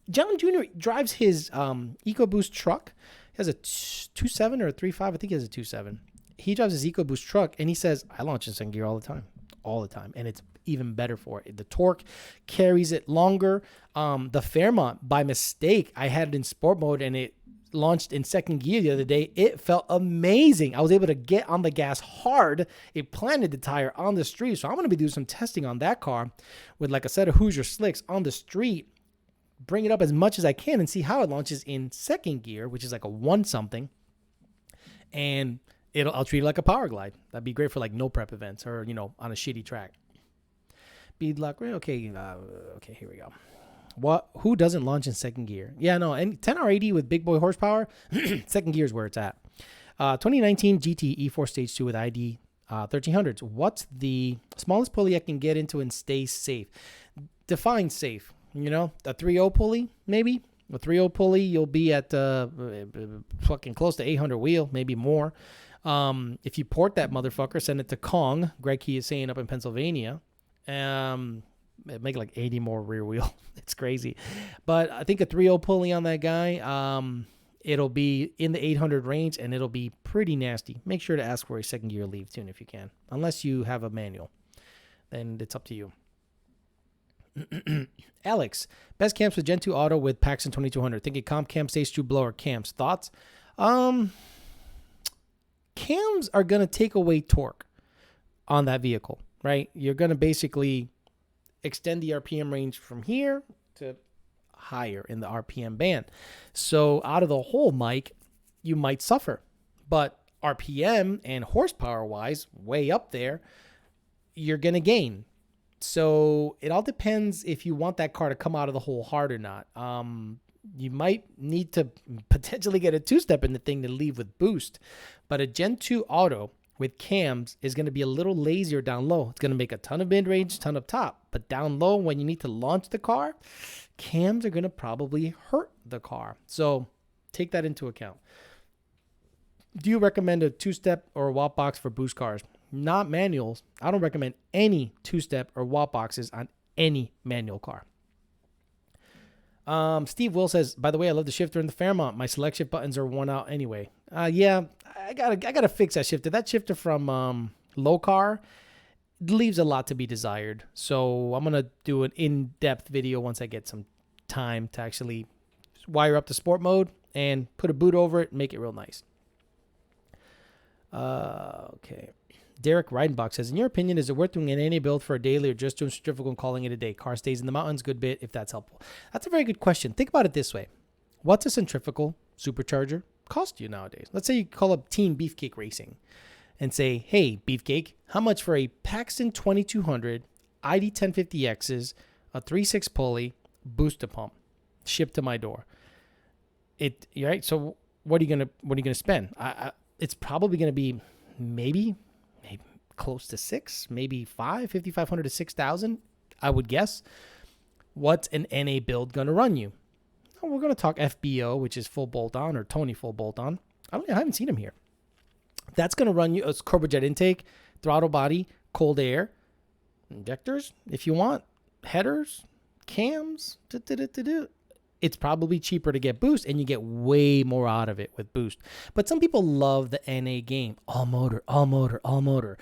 John Jr. drives his EcoBoost truck. He has a 2.7 or a 3.5. I think he has a 2.7. He drives his EcoBoost truck, and he says, I launch in second gear all the time. And it's even better for it. The torque carries it longer. The Fairmont, by mistake, I had it in sport mode, and it launched in second gear the other day. It felt amazing. I was able to get on the gas hard. It planted the tire on the street. So I'm going to be doing some testing on that car with like a set of Hoosier slicks on the street. Bring it up as much as I can and see how it launches in second gear, which is like a 1-something. And I'll treat it like a power glide. That'd be great for like no prep events or, on a shitty track. Beadlock. Okay, here we go. Who doesn't launch in second gear? Yeah, no, and 10R80 with big boy horsepower, second gear is where it's at. 2019 GT E4 Stage 2 with ID 1300s. What's the smallest pulley I can get into and stay safe? Define safe. A 3.0 pulley, maybe. A 3.0 pulley, you'll be at fucking close to 800 wheel, maybe more. If you port that motherfucker, send it to Kong. Greg Key is saying up in Pennsylvania. Make like 80 more rear wheel. It's crazy. But I think a 3.0 pulley on that guy, it'll be in the 800 range, and it'll be pretty nasty. Make sure to ask for a second gear leave tune if you can. Unless you have a manual. Then it's up to you. Alex, best cams with Gen 2 Auto with Paxton 2200. Thinking comp cam, stage 2 blower cams. Thoughts? Cams are going to take away torque on that vehicle, right? You're going to basically extend the RPM range from here to higher in the RPM band. So out of the hole, Mike, you might suffer. But RPM and horsepower-wise, way up there, you're going to gain. So it all depends if you want that car to come out of the hole hard or not. You might need to potentially get a two-step in the thing to leave with boost. But a Gen 2 Auto with cams is going to be a little lazier down low. It's going to make a ton of mid-range, ton of top. But down low, when you need to launch the car, cams are going to probably hurt the car. So take that into account. Do you recommend a two-step or a Whop box for boost cars? Not manuals. I don't recommend any two-step or Whop boxes on any manual car. Steve Will says, by the way, I love the shifter in the Fairmont. My select shift buttons are worn out anyway. Yeah, I gotta fix that shifter. That shifter from Low Car leaves a lot to be desired. So I'm gonna do an in-depth video once I get some time to actually wire up the sport mode and put a boot over it and make it real nice. Okay. Derek Reidenbach says, in your opinion, is it worth doing an NA build for a daily or just doing centrifugal and calling it a day? Car stays in the mountains, good bit, if that's helpful. That's a very good question. Think about it this way. What's a centrifugal supercharger cost you nowadays? Let's say you call up Team Beefcake Racing and say, hey, Beefcake, how much for a Paxton 2200, ID 1050Xs, a 3.6 pulley, booster pump, shipped to my door? Right? So what are you gonna spend? It's probably gonna be maybe close to 6, maybe 5,500 to 6,000, I would guess. What's an NA build going to run you? Oh, we're going to talk FBO, which is full bolt-on, or Tony full bolt-on. I haven't seen him here. That's going to run you a turbojet intake, throttle body, cold air, injectors, if you want, headers, cams, It's probably cheaper to get boost, and you get way more out of it with boost. But some people love the NA game. All motor, all motor, all motor.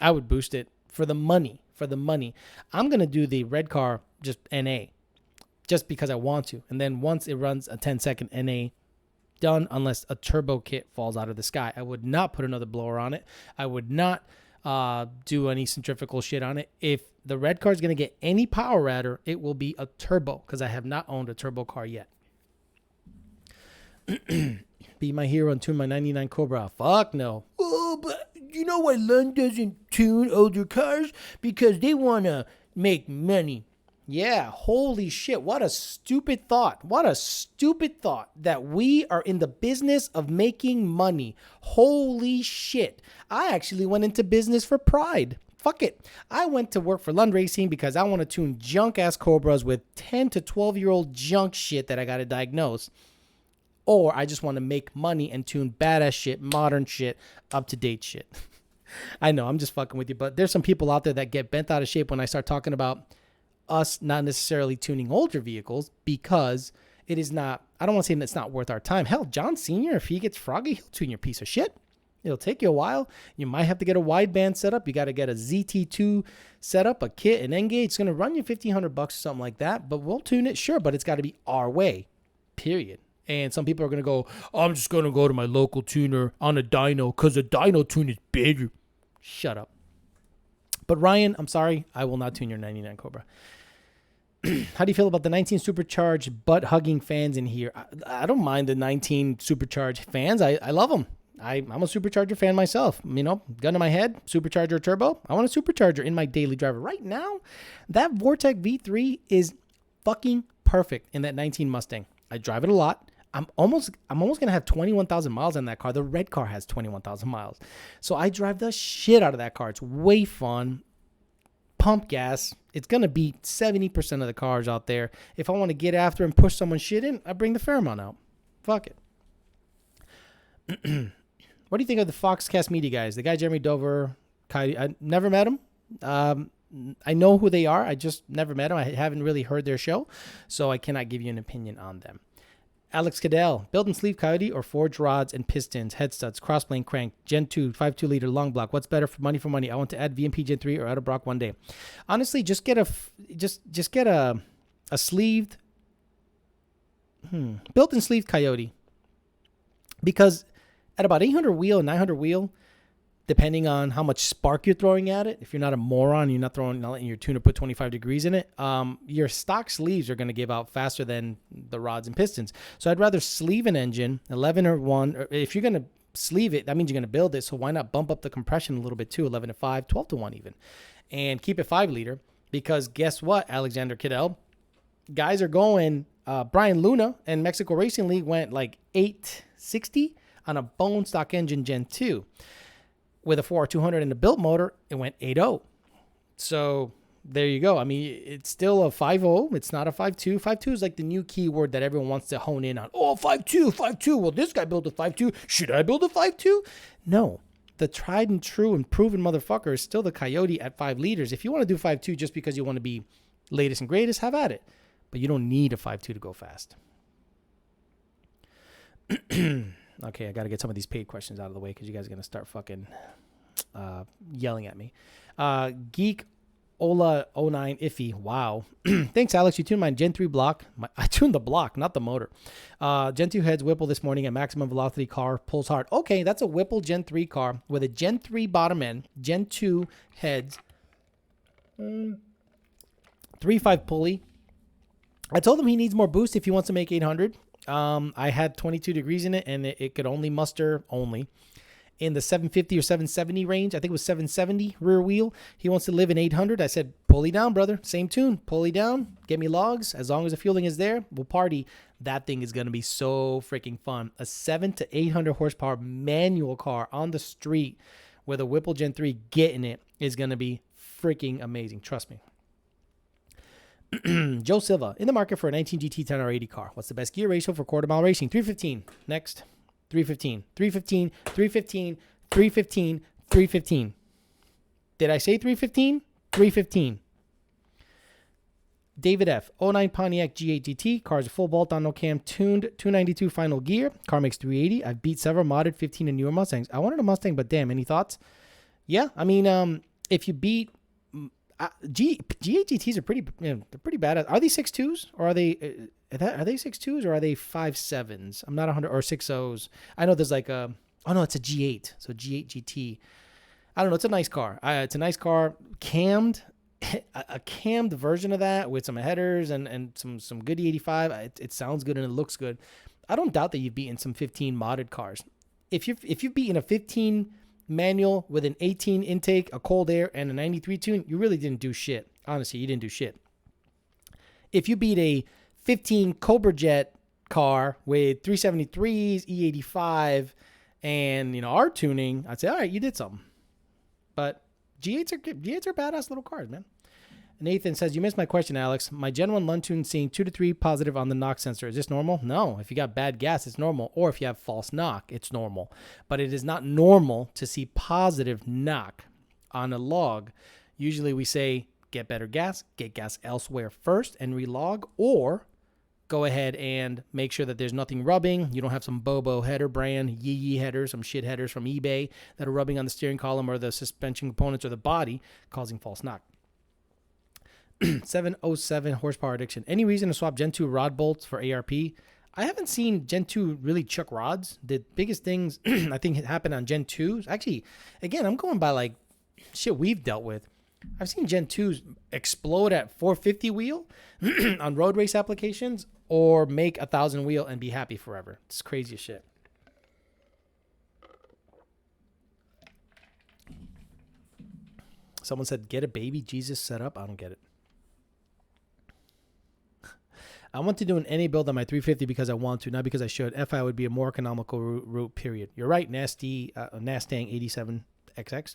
I would boost it for the money. I'm going to do the red car just NA just because I want to. And then once it runs a 10-second NA, done, unless a turbo kit falls out of the sky. I would not put another blower on it. I would not do any centrifugal shit on it. If the red car is going to get any power adder, it will be a turbo, because I have not owned a turbo car yet. Be my hero and tune my 99 Cobra. Fuck no. Oh, but you know why Lund doesn't tune older cars? Because they want to make money. Yeah, holy shit. What a stupid thought. What a stupid thought that we are in the business of making money. Holy shit. I actually went into business for pride. Fuck it. I went to work for Lund Racing because I want to tune junk ass Cobras with 10 to 12-year-old junk shit that I got to diagnose. Or I just want to make money and tune badass shit, modern shit, up-to-date shit. I know, I'm just fucking with you, but there's some people out there that get bent out of shape when I start talking about us not necessarily tuning older vehicles, because it is not, I don't want to say it's not worth our time. Hell, John Sr., if he gets froggy, he'll tune your piece of shit. It'll take you a while. You might have to get a wideband setup. You got to get a ZT2 setup, a kit, an N-gauge. It's going to run you $1,500 or something like that, but we'll tune it, sure, but it's got to be our way, period. And some people are going to go, I'm just going to go to my local tuner on a dyno because a dyno tune is better. Shut up. But Ryan, I'm sorry, I will not tune your 99 Cobra. How do you feel about the 19 supercharged butt-hugging fans in here? I don't mind the 19 supercharged fans. I love them. I'm a supercharger fan myself. You know, gun to my head, supercharger turbo. I want a supercharger in my daily driver. Right now, that Vortec V3 is fucking perfect in that 19 Mustang. I drive it a lot. I'm almost going to have 21,000 miles on that car. The red car has 21,000 miles. So I drive the shit out of that car. It's way fun. Pump gas. It's going to beat 70% of the cars out there. If I want to get after and push someone's shit in, I bring the Fairmont out. Fuck it. What do you think of the Foxcast Media guys? The guy Jeremy Dover, I never met him. I know who they are. I just never met them. I haven't really heard their show, so I cannot give you an opinion on them. Alex Cadell, build and sleeve Coyote or forged rods and pistons, head studs, crossplane crank, Gen 2, 5.2 liter long block. What's better for money for money? I want to add VMP Gen 3 or out of Brock one day. Honestly, just get a sleeved, built and sleeved Coyote, because at about 800 wheel, 900 wheel, depending on how much spark you're throwing at it, if you're not a moron, you're not letting your tuner put 25 degrees in it, your stock sleeves are going to give out faster than the rods and pistons. So I'd rather sleeve an engine, 11 or 1. Or if you're going to sleeve it, that means you're going to build it. So why not bump up the compression a little bit too, 11 to 5, 12 to 1 even, and keep it 5 liter, because guess what, Alexander Cadell? Guys are going, Brian Luna and Mexico Racing League went like 860 on a bone stock engine Gen 2. With a 4R200 and a built motor, it went 8.0. So there you go. I mean, it's still a 5.0. It's not a 5.2. 5.2 is like the new keyword that everyone wants to hone in on. Oh, 5.2, 5.2. Well, this guy built a 5.2. Should I build a 5.2? No. The tried and true and proven motherfucker is still the Coyote at 5 liters. If you want to do 5.2 just because you want to be latest and greatest, have at it. But you don't need a 5.2 to go fast. Okay, I got to get some of these paid questions out of the way because you guys are going to start fucking yelling at me. Geek Ola 09 Iffy. Wow. Thanks, Alex. You tuned my Gen 3 block. I tuned the block, not the motor. Gen 2 heads Whipple this morning at maximum velocity. Car pulls hard. Okay, that's a Whipple Gen 3 car with a Gen 3 bottom end, Gen 2 heads, 3.5 pulley. I told him he needs more boost if he wants to make 800. I had 22 degrees in it, and it could only muster in the 750 or 770 range. I think it was 770 rear wheel. He wants to live in 800. I said, pulley down, brother. Same tune. Pulley down. Get me logs. As long as the fueling is there, we'll party. That thing is going to be so freaking fun. A 700 to 800 horsepower manual car on the street with a Whipple Gen 3 getting it is going to be freaking amazing. Trust me. Joe Silva, in the market for a 19 GT 10R80 car. What's the best gear ratio for quarter mile racing? 315. Next. 315. 315. 315. 315. 315. Did I say 315? 315. David F. 09 Pontiac G8 GT. Car's a full bolt on no cam, tuned 292 final gear. Car makes 380. I've beat several modded 15 and newer Mustangs. I wanted a Mustang, but damn, any thoughts? Yeah, I mean, if you beat G8 GTs are pretty, they're pretty bad. Are they 6.2s or are they 6.2s or are they 5.7s? I'm not 100 or 6.0s. I know there's like it's a G8, so G8 GT. I don't know. It's a nice car. It's a nice car, cammed, a cammed version of that with some headers and some good E85. It sounds good and it looks good. I don't doubt that you've beaten some 15 modded cars. If you've beaten a 15 manual with an 18 intake, a cold air, and a 93 tune, you really didn't do shit. Honestly, you didn't do shit. If you beat a 15 Cobra Jet car with 373s, E85, and R tuning, I'd say, all right, you did something. But G8s are badass little cars, man. Nathan says, you missed my question, Alex. My Gen 1 Luntune seeing 2 to 3 positive on the knock sensor. Is this normal? No. If you got bad gas, it's normal. Or if you have false knock, it's normal. But it is not normal to see positive knock on a log. Usually we say, get better gas, get gas elsewhere first and relog, or go ahead and make sure that there's nothing rubbing. You don't have some Bobo header brand, yee headers, some shit headers from eBay that are rubbing on the steering column or the suspension components or the body, causing false knock. 707 horsepower addiction. Any reason to swap Gen 2 rod bolts for ARP? I haven't seen Gen 2 really chuck rods. The biggest things I think happened on Gen 2s. Actually, again, I'm going by like shit we've dealt with. I've seen Gen 2s explode at 450 wheel on road race applications or make 1,000 wheel and be happy forever. It's crazy as shit. Someone said, get a baby Jesus setup. I don't get it. I want to do an NA build on my 350 because I want to, not because I should. FI would be a more economical route, period. You're right, Mustang 87XX.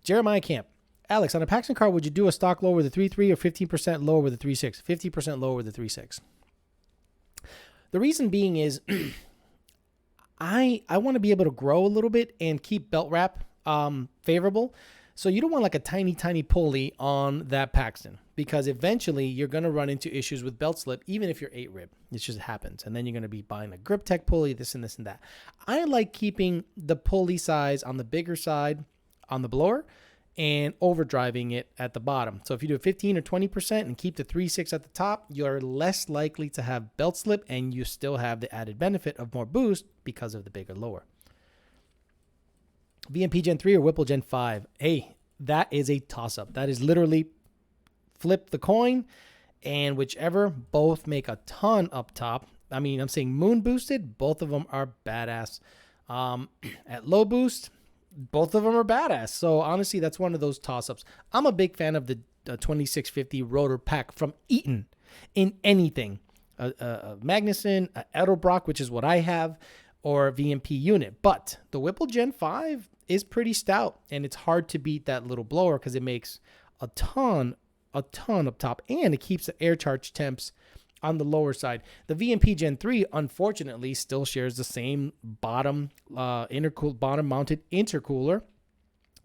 Jeremiah Camp. Alex, on a Paxton car, would you do a stock lower with a 3.3 or 15% lower with a 3.6? 50% lower with a 3.6. The reason being is I want to be able to grow a little bit and keep belt wrap favorable. So you don't want like a tiny, tiny pulley on that Paxton because eventually you're going to run into issues with belt slip, even if you're 8 rib. It just happens. And then you're going to be buying a grip tech pulley, this and this and that. I like keeping the pulley size on the bigger side on the blower and overdriving it at the bottom. So if you do 15 or 20% and keep the 3.6 at the top, you're less likely to have belt slip and you still have the added benefit of more boost because of the bigger lower. VMP Gen 3 or Whipple Gen 5? Hey, that is a toss-up. That is literally flip the coin, and whichever, both make a ton up top. I mean, I'm saying moon boosted, both of them are badass. At low boost, both of them are badass. So honestly, that's one of those toss-ups. I'm a big fan of the 2650 rotor pack from Eaton in anything. Magnuson, Edelbrock, which is what I have, or VMP unit. But the Whipple Gen 5 is pretty stout, and it's hard to beat that little blower because it makes a ton up top, and it keeps the air charge temps on the lower side. The VMP Gen 3, unfortunately, still shares the same bottom mounted intercooler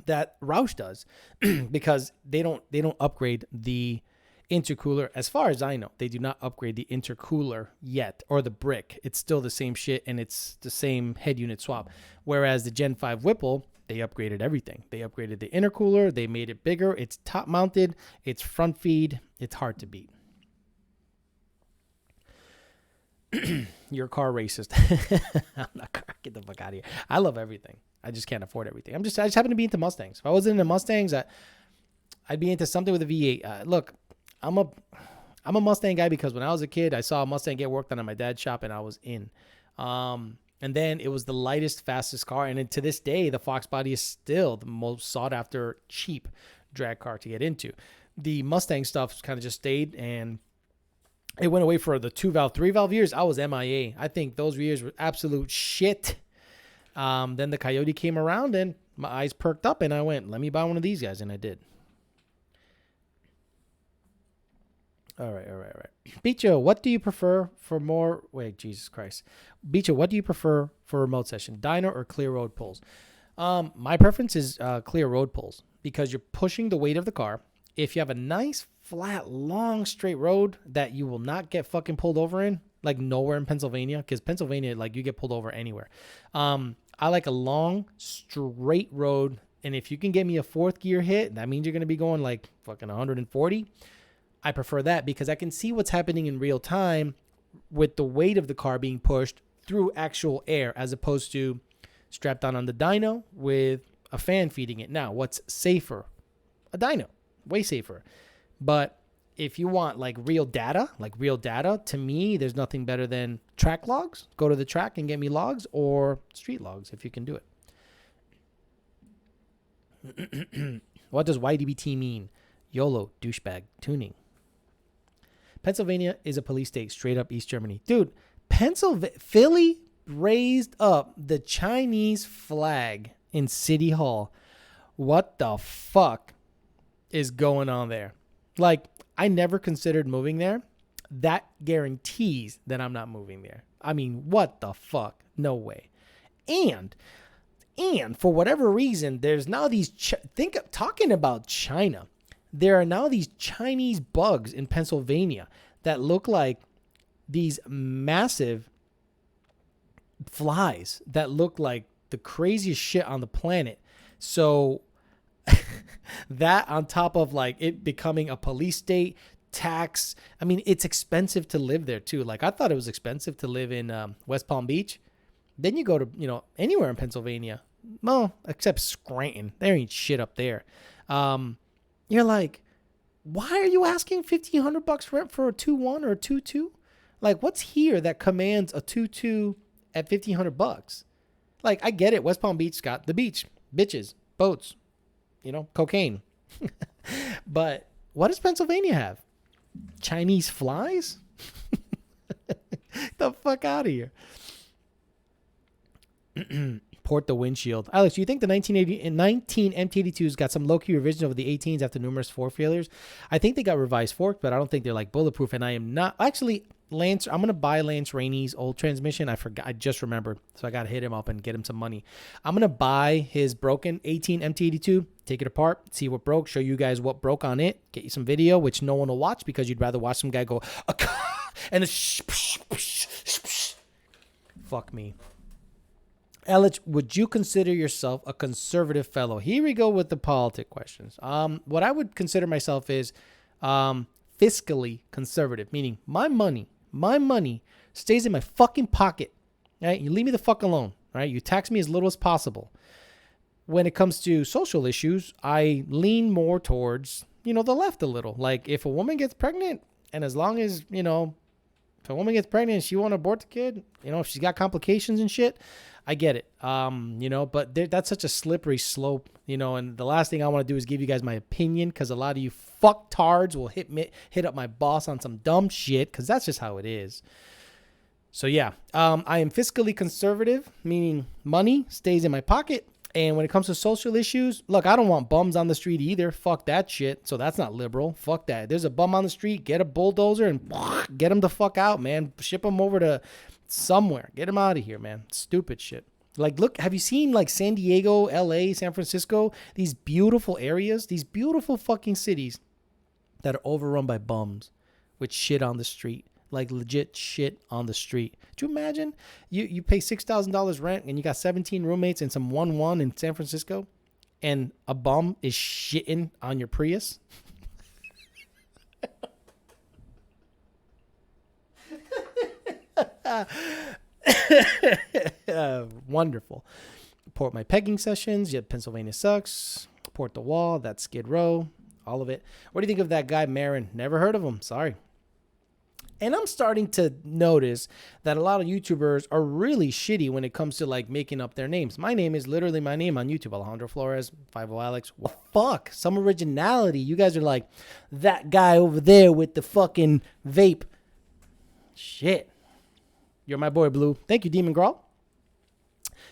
that Roush does because they don't upgrade the intercooler. As far as I know, they do not upgrade the intercooler yet, or the brick. It's still the same shit, and it's the same head unit swap. Whereas the Gen 5 Whipple, they upgraded everything. They upgraded the intercooler. They made it bigger. It's top mounted. It's front feed. It's hard to beat. You're a car racist. I'm not car. Get the fuck out of here. I love everything. I just can't afford everything. I just happen to be into Mustangs. If I wasn't into Mustangs, I'd be into something with a V8. Look, I'm a Mustang guy because when I was a kid, I saw a Mustang get worked on at my dad's shop, and I was in. And then it was the lightest, fastest car. And to this day, the Fox body is still the most sought after, cheap drag car to get into. The Mustang stuff kind of just stayed, and it went away for the 2-valve, 3-valve years. I was MIA. I think those years were absolute shit. Then the Coyote came around, and my eyes perked up, and I went, let me buy one of these guys, and I did. All right. Bicho, what do you prefer for more... Wait, Jesus Christ. Bicho, what do you prefer for remote session? Dyno or clear road pulls? My preference is clear road pulls because you're pushing the weight of the car. If you have a nice, flat, long, straight road that you will not get fucking pulled over in, like nowhere in Pennsylvania, because Pennsylvania, like, you get pulled over anywhere. I like a long, straight road, and if you can get me a fourth gear hit, that means you're going to be going like fucking 140. I prefer that because I can see what's happening in real time with the weight of the car being pushed through actual air as opposed to strapped on the dyno with a fan feeding it. Now, what's safer? A dyno. Way safer. But if you want like real data, to me, there's nothing better than track logs. Go to the track and get me logs, or street logs if you can do it. What does YDBT mean? YOLO, douchebag, tuning. Pennsylvania is a police state, straight up East Germany. Dude, Philly raised up the Chinese flag in City Hall. What the fuck is going on there? Like, I never considered moving there. That guarantees that I'm not moving there. I mean, what the fuck? No way. And for whatever reason, there's now these, talking about China, there are now these Chinese bugs in Pennsylvania that look like these massive flies that look like the craziest shit on the planet. So that on top of like it becoming a police state, tax. I mean, it's expensive to live there too. Like I thought it was expensive to live in West Palm Beach. Then you go to, anywhere in Pennsylvania. Well, except Scranton. There ain't shit up there. You're like, why are you asking $1,500 rent for a 2-1 or a 2-2? Like, what's here that commands a 2-2 at $1,500? Like, I get it. West Palm Beach got the beach, bitches, boats, cocaine. But what does Pennsylvania have? Chinese flies? The fuck out of here. Port the windshield. Alex, do you think the 19 MT82s got some low-key revision over the 18s after numerous fork failures? I think they got revised forks, but I don't think they're like bulletproof. And I am not actually Lance. I'm gonna buy Lance Rainey's old transmission. I forgot. I just remembered, so I gotta hit him up and get him some money. I'm gonna buy his broken 18 MT82. Take it apart, see what broke, show you guys what broke on it, get you some video, which no one will watch because you'd rather watch some guy go and fuck me. Ellich, would you consider yourself a conservative fellow? Here we go with the politic questions. What I would consider myself is fiscally conservative, meaning my money stays in my fucking pocket. Right? You leave me the fuck alone. Right? You tax me as little as possible. When it comes to social issues, I lean more towards, the left a little. Like if a woman gets pregnant, and as long as, if a woman gets pregnant and she want to abort the kid, if she's got complications and shit, I get it. But that's such a slippery slope, and the last thing I want to do is give you guys my opinion, because a lot of you fucktards will hit up my boss on some dumb shit, because that's just how it is. So yeah, I am fiscally conservative, meaning money stays in my pocket. And when it comes to social issues, look, I don't want bums on the street either. Fuck that shit. So that's not liberal. Fuck that. There's a bum on the street, get a bulldozer and get him the fuck out, man. Ship him over to somewhere. Get him out of here, man. Stupid shit. Like, look, have you seen like San Diego, LA, San Francisco? These beautiful areas, these beautiful fucking cities that are overrun by bums with shit on the street. Like legit shit on the street. Do you imagine you pay $6,000 rent and you got 17 roommates and some 1-1 in San Francisco, and a bum is shitting on your Prius? Wonderful. Port my pegging sessions. Yet Pennsylvania sucks. Port the wall. That's Skid Row. All of it. What do you think of that guy Marin? Never heard of him. Sorry. And I'm starting to notice that a lot of YouTubers are really shitty when it comes to like making up their names. My name is literally my name on YouTube, Alejandro Flores, 50 Alex. Well, fuck, some originality. You guys are like, that guy over there with the fucking vape. Shit. You're my boy, Blue. Thank you, Demon Grawl.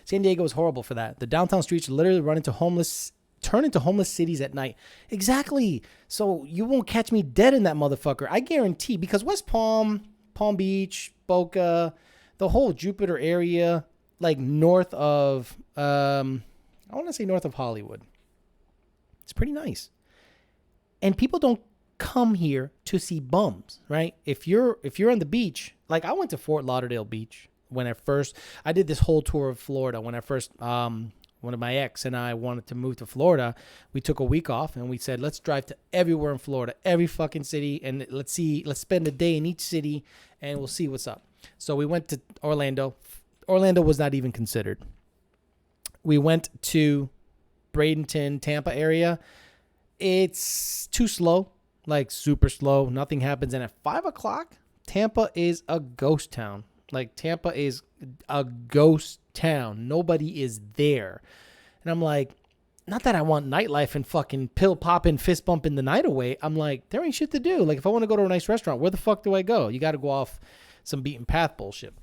San Diego is horrible for that. The downtown streets literally turn into homeless cities at night. Exactly. So you won't catch me dead in that motherfucker. I guarantee, because West Palm, Palm Beach, Boca, the whole Jupiter area, like north of, I want to say north of Hollywood. It's pretty nice. And people don't come here to see bums, right? If you're on the beach, like I went to Fort Lauderdale Beach when I did this whole tour of Florida when I first, one of my ex and I wanted to move to Florida. We took a week off and we said, let's drive to everywhere in Florida, every fucking city. And let's spend a day in each city and we'll see what's up. So we went to Orlando. Orlando was not even considered. We went to Bradenton, Tampa area, it's too slow, like super slow. Nothing happens. And at 5 o'clock, Tampa is a ghost town. Like Tampa is a ghost town. Nobody is there. And I'm like, not that I want nightlife and fucking pill popping, fist bumping the night away. I'm like, there ain't shit to do. Like if I want to go to a nice restaurant, where the fuck do I go? You got to go off some beaten path bullshit.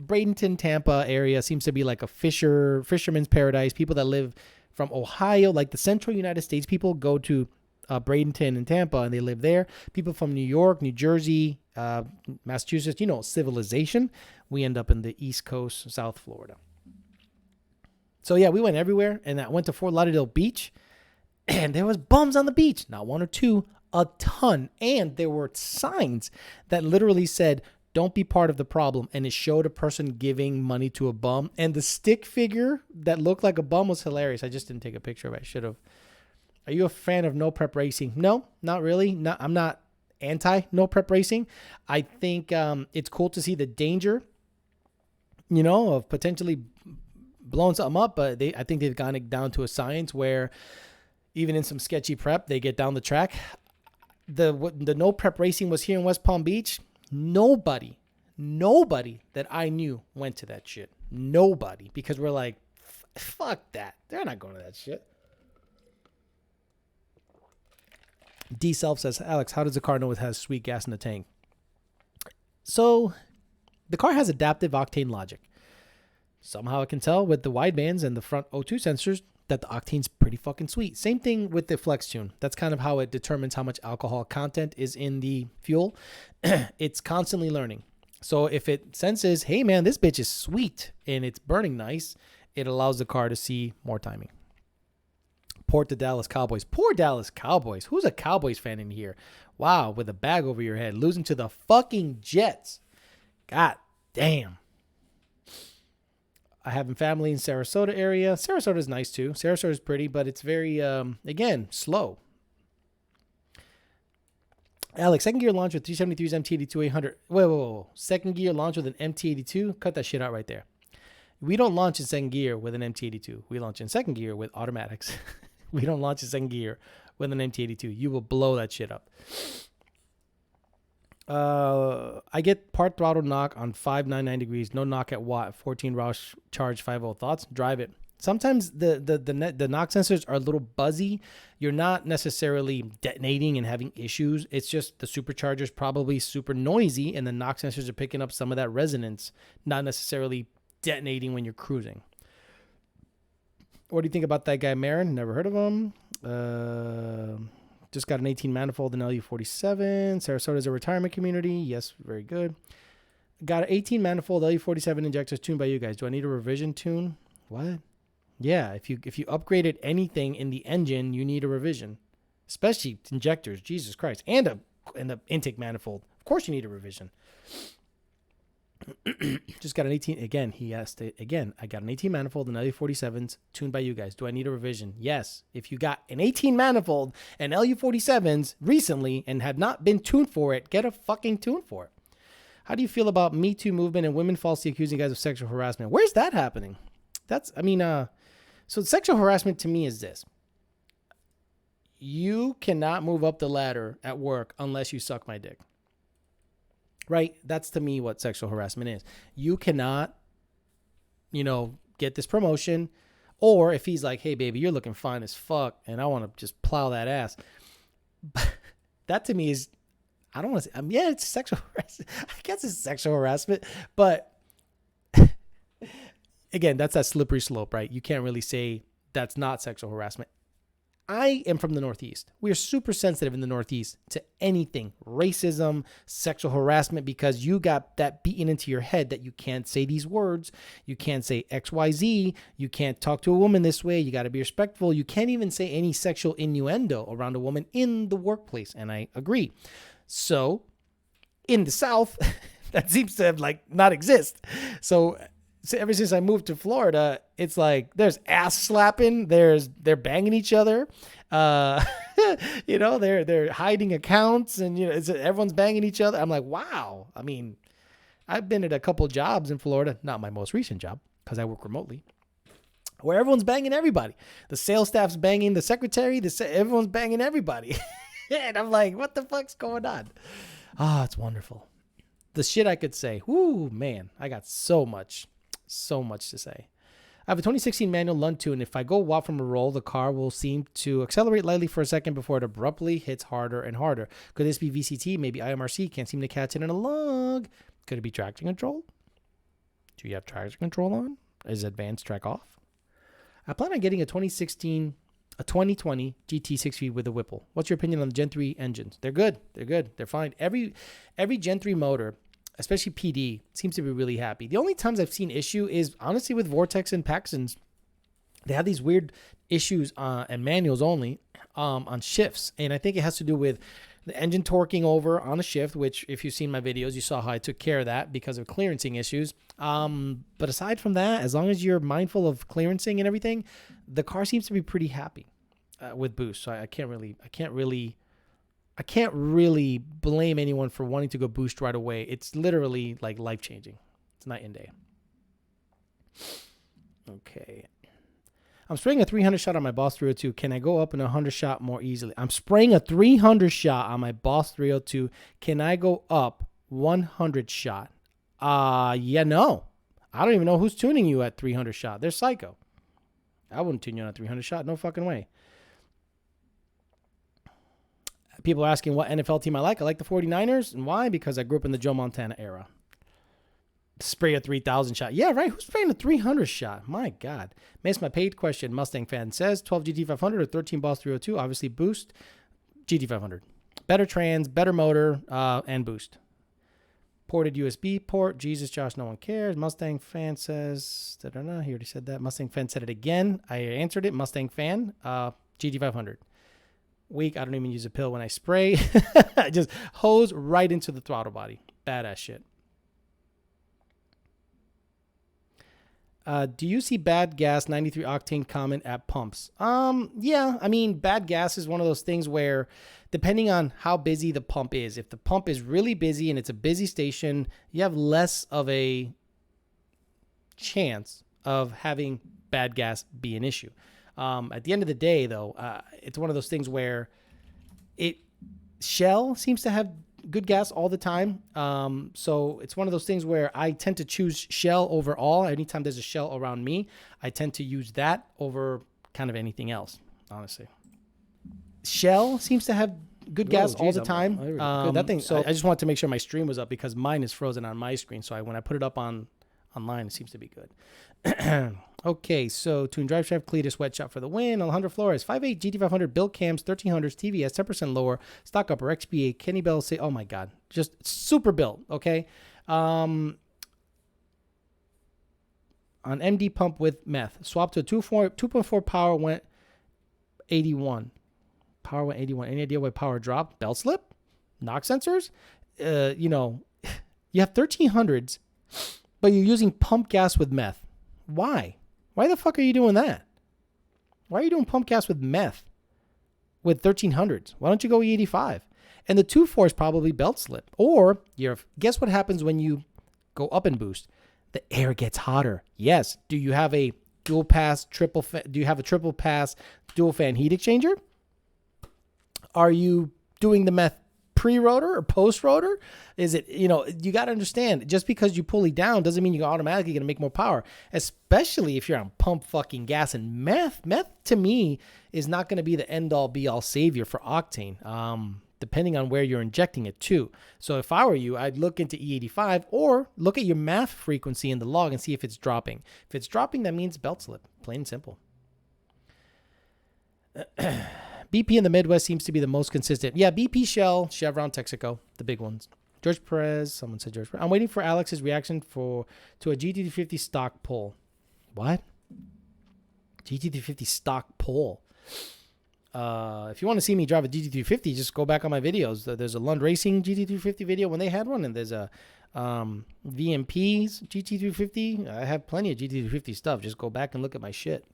Bradenton, Tampa area seems to be like a fisherman's paradise. People that live from Ohio, like the central United States, people go to Bradenton and Tampa and they live there. People from New York, New Jersey, Massachusetts, civilization. We end up in the East Coast, South Florida. So yeah, we went everywhere, and I went to Fort Lauderdale Beach, and there was bums on the beach. Not one or two, a ton. And there were signs that literally said, don't be part of the problem. And it showed a person giving money to a bum. And the stick figure that looked like a bum was hilarious. I just didn't take a picture of it. I should have. Are you a fan of no prep racing? No, not really. I'm not anti no prep racing. I think it's cool to see the danger, of potentially blowing something up. But I think they've gone down to a science where even in some sketchy prep, they get down the track. The no prep racing was here in West Palm Beach. Nobody that I knew went to that shit. Nobody. Because we're like, fuck that. They're not going to that shit. D-Self says, Alex, how does the car know it has sweet gas in the tank? So the car has adaptive octane logic. Somehow it can tell with the wide bands and the front O2 sensors that the octane's pretty fucking sweet. Same thing with the flex tune. That's kind of how it determines how much alcohol content is in the fuel. It's constantly learning. So if it senses, hey man, this bitch is sweet and it's burning nice, it allows the car to see more timing. Port the Dallas Cowboys. Poor Dallas Cowboys. Who's a Cowboys fan in here? Wow, with a bag over your head, losing to the fucking Jets. God damn. I have a family in Sarasota area. Sarasota is nice too. Sarasota is pretty, but it's very, again, slow. Alex, second gear launch with 373's MT82 800. Whoa. Second gear launch with an MT82? Cut that shit out right there. We don't launch in second gear with an MT82. We launch in second gear with automatics. We don't launch in second gear with an MT82. You will blow that shit up. I get part throttle knock on 599 degrees. No knock at Whop. 14 Roush charge 50 thoughts. Drive it. Sometimes the knock sensors are a little buzzy. You're not necessarily detonating and having issues. It's just the supercharger's probably super noisy, and the knock sensors are picking up some of that resonance, not necessarily detonating when you're cruising. What do you think about that guy, Marin? Never heard of him. Just got an 18 manifold in LU47. Sarasota is a retirement community. Yes, very good. Got an 18 manifold LU47 injectors tuned by you guys. Do I need a revision tune? What? Yeah, if you upgraded anything in the engine, you need a revision, especially injectors. Jesus Christ, and the intake manifold. Of course, you need a revision. Just got an 18. Again, he asked it again. I got an 18 manifold and LU47s tuned by you guys. Do I need a revision? Yes. If you got an 18 manifold and LU47s recently and have not been tuned for it, get a fucking tune for it. How do you feel about Me Too movement and women falsely accusing guys of sexual harassment? Where's that happening? So sexual harassment to me is this. You cannot move up the ladder at work unless you suck my dick. Right? That's to me what sexual harassment is. You cannot, get this promotion. Or if he's like, hey, baby, you're looking fine as fuck, and I want to just plow that ass. That to me is, I don't want to say, yeah, it's sexual harassment. I guess it's sexual harassment. But again, that's that slippery slope, right? You can't really say that's not sexual harassment. I am from the Northeast. We are super sensitive in the Northeast to anything, racism, sexual harassment, because you got that beaten into your head that you can't say these words. You can't say XYZ. You can't talk to a woman this way. You got to be respectful. You can't even say any sexual innuendo around a woman in the workplace. And I agree. So in the South, that seems to have not exist. So ever since I moved to Florida, it's like there's ass slapping, they're banging each other, they're hiding accounts, and everyone's banging each other. I'm like, wow. I mean, I've been at a couple jobs in Florida, not my most recent job because I work remotely. where everyone's banging everybody. The sales staff's banging the secretary. Everyone's banging everybody. And I'm like, what the fuck's going on? Ah, it's wonderful. The shit I could say. Whoo, man, I got so much to say. I have a 2016 manual Lund 2, and if I go Whop from a roll, the car will seem to accelerate lightly for a second before it abruptly hits harder and harder. Could this be VCT? Maybe IMRC? Can't seem to catch it in a log. Could it be traction control? Do you have traction control on? Is advanced track off? I plan on getting a 2020 GT 6 with a Whipple. What's your opinion on the Gen 3 engines? They're good. They're fine. Every Gen 3 motor, especially PD, seems to be really happy. The only times I've seen issue is honestly with Vortex and Paxton's. They have these weird issues and manuals only on shifts. And I think it has to do with the engine torquing over on a shift, which if you've seen my videos, you saw how I took care of that because of clearancing issues. But aside from that, as long as you're mindful of clearancing and everything, the car seems to be pretty happy with boost. So I can't really blame anyone for wanting to go boost right away. It's literally like life-changing. It's night and day. Okay. I'm spraying a 300 shot on my Boss 302. Can I go up in a 100 shot more easily? I'm spraying a 300 shot on my Boss 302. Can I go up 100 shot? Yeah, no. I don't even know who's tuning you at 300 shot. They're psycho. I wouldn't tune you on a 300 shot. No fucking way. People are asking what NFL team I like. I like the 49ers. And why? Because I grew up in the Joe Montana era. Spray a 3,000 shot. Yeah, right. Who's spraying a 300 shot? My God. Miss my paid question. Mustang fan says 12 GT500 or 13 Boss 302. Obviously boost. GT500. Better trans, better motor, and boost. Ported USB port. Jesus, Josh, no one cares. Mustang fan says, he already said that. Mustang fan said it again. I answered it. Mustang fan, GT500. Weak. I don't even use a pill when I spray. I just hose right into the throttle body. Badass shit. Do you see bad gas 93 octane common at pumps? Yeah, I mean, bad gas is one of those things where depending on how busy the pump is, if the pump is really busy and it's a busy station, you have less of a chance of having bad gas be an issue. At the end of the day, though, it's one of those things where Shell seems to have good gas all the time. So it's one of those things where I tend to choose Shell overall. Anytime there's a Shell around me, I tend to use that over kind of anything else, honestly. Shell seems to have good gas all the time. That thing. So I just wanted to make sure my stream was up because mine is frozen on my screen. So when I put it up online, it seems to be good. Okay, so Tune Drive Shaft, Cletus, Sweatshop for the win. Alejandro Flores, 5.8 GT500, build cams, 1300s, TVS, 10% lower, stock upper, XBA, Kenny Bell, say, oh my God, just super built, okay? On MD pump with meth, swapped to a 2.4 power, went 81. Power went 81. Any idea why power dropped? Belt slip? Knock sensors? You have 1300s, but you're using pump gas with meth. Why? Why the fuck are you doing that? Why are you doing pump gas with meth with 1300s? Why don't you go E85? And the 2.4 is probably belt slip. Or guess what happens when you go up and boost? The air gets hotter. Yes. Do you have a dual pass, do you have a triple pass dual fan heat exchanger? Are you doing the meth pre-rotor or post-rotor? Is it, you got to understand, just because you pull it down doesn't mean you're automatically going to make more power, especially if you're on pump fucking gas. And meth to me is not going to be the end-all be-all savior for octane, depending on where you're injecting it to. So if I were you, I'd look into E85 or look at your math frequency in the log and see if it's dropping. If it's dropping, that means belt slip, plain and simple. BP in the Midwest seems to be the most consistent. Yeah, BP, Shell, Chevron, Texaco, the big ones. George Perez, someone said George Perez. I'm waiting for Alex's reaction to a GT350 stock pull. What? GT350 stock pull. If you want to see me drive a GT350, just go back on my videos. There's a Lund Racing GT350 video when they had one, and there's a VMP's GT350. I have plenty of GT350 stuff. Just go back and look at my shit.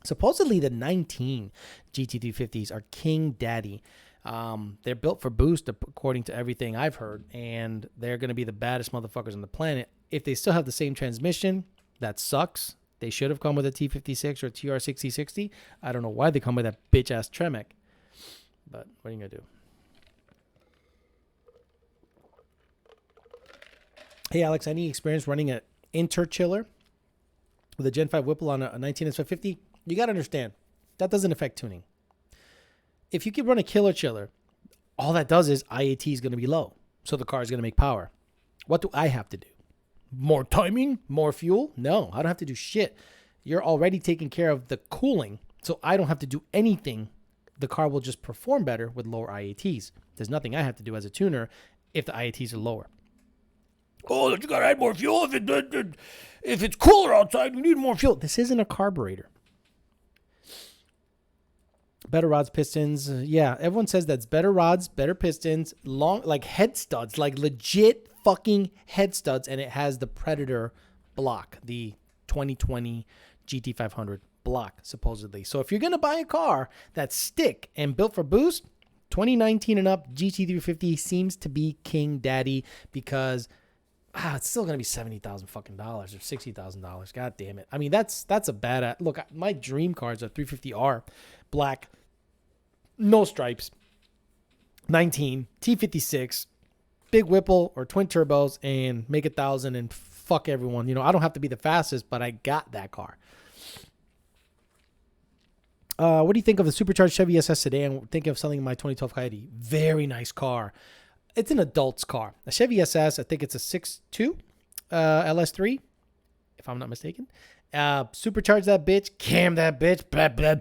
Supposedly the 19 GT350s are king daddy. They're built for boost according to everything I've heard, and they're going to be the baddest motherfuckers on the planet. If they still have the same transmission, that sucks. They should have come with a T56 or a TR6060. I don't know why they come with that bitch-ass Tremec. But what are you going to do? Hey, Alex, any experience running an interchiller with a Gen 5 Whipple on a 19S550? You got to understand, that doesn't affect tuning. If you can run a killer chiller, all that does is IAT is going to be low. So the car is going to make power. What do I have to do? More timing? More fuel? No, I don't have to do shit. You're already taking care of the cooling, so I don't have to do anything. The car will just perform better with lower IATs. There's nothing I have to do as a tuner if the IATs are lower. Oh, you got to add more fuel. If it's cooler outside, you need more fuel. This isn't a carburetor. Better rods, pistons. Yeah, everyone says that's better rods, better pistons, long, like head studs, like legit fucking head studs. And it has the Predator block, the 2020 GT500 block, supposedly. So if you're going to buy a car that's stick and built for boost, 2019 and up GT350 seems to be king daddy because it's still going to be $70,000 fucking dollars or $60,000. God damn it. I mean, that's a bad, look, my dream car is a 350R black, no stripes, 19 T56, big Whipple or twin turbos, and make 1,000 and fuck everyone. You know, I don't have to be the fastest, but I got that car. What do you think of the supercharged Chevy SS sedan? Thinking of selling my 2012 Coyote. Very nice car. It's an adult's car. A Chevy SS, I think it's a 6.2 LS3, if I'm not mistaken. Supercharge that bitch, cam that bitch, blah, blah,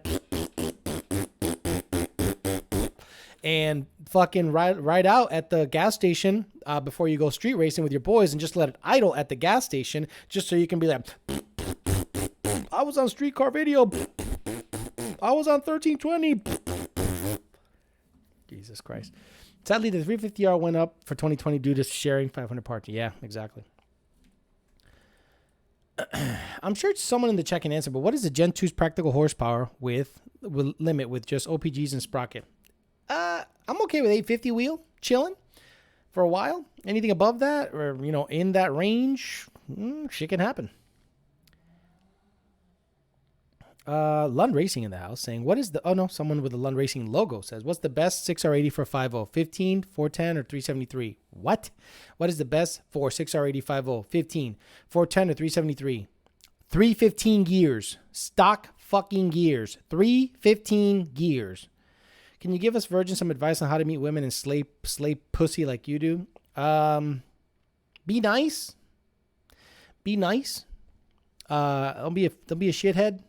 and fucking ride out at the gas station before you go street racing with your boys, and just let it idle at the gas station just so you can be like, I was on Streetcar Video. I was on 1320. Jesus Christ. Sadly, the 350R went up for 2020 due to sharing 500 parts. Yeah, exactly. I'm sure someone in the chat can answer, but what is the Gen 2's practical horsepower with limit with just OPGs and sprocket? I'm okay with 850 wheel, chilling for a while. Anything above that or, you know, in that range, shit can happen. Lund Racing in the house saying, what is the, oh no, someone with a Lund Racing logo says, what's the best 6R80 for 5.0? 15, 410, or 373? What? What is the best for 6R80 5.0? 15, 410, or 373? 315 gears. Stock fucking gears. 315 gears. Can you give us virgins some advice on how to meet women and slay pussy like you do? Be nice. Be nice. Don't be a shithead.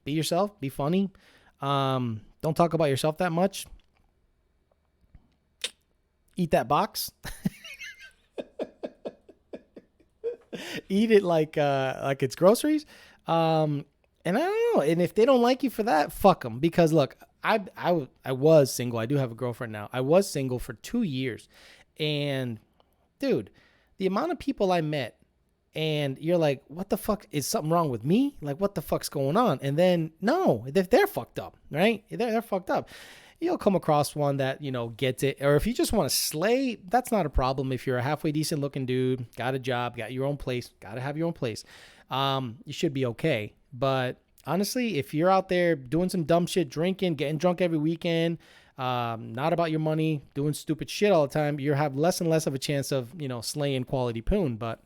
Be yourself. Be funny. Don't talk about yourself that much. Eat that box. Eat it like it's groceries. And I don't know. And if they don't like you for that, fuck them. Because look, I was single. I do have a girlfriend now. I was single for 2 years. And dude, the amount of people I met, and you're like, what the fuck? Is something wrong with me? Like, what the fuck's going on? And then, no, they're fucked up, right? They're fucked up. You'll come across one that, you know, gets it. Or if you just want to slay, that's not a problem. If you're a halfway decent looking dude, got a job, got your own place, got to have your own place, you should be okay. But honestly, if you're out there doing some dumb shit, drinking, getting drunk every weekend, not about your money, doing stupid shit all the time, you have less and less of a chance of, you know, slaying quality poon. But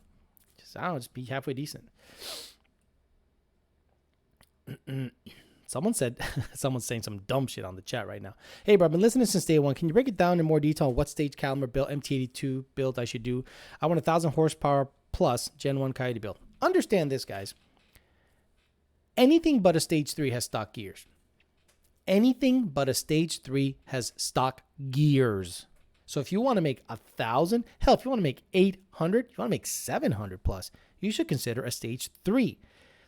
I don't know, just be halfway decent. Someone's saying some dumb shit on the chat right now. Hey, bro, I've been listening since day one. Can you break it down in more detail on what stage caliber build, MT82 build I should do? I want 1,000 horsepower plus Gen 1 Coyote build. Understand this, guys. Anything but a stage 3 has stock gears. Anything but a stage 3 has stock gears. So if you want to make 1,000, hell, if you want to make 800, you want to make 700 plus, you should consider a stage 3.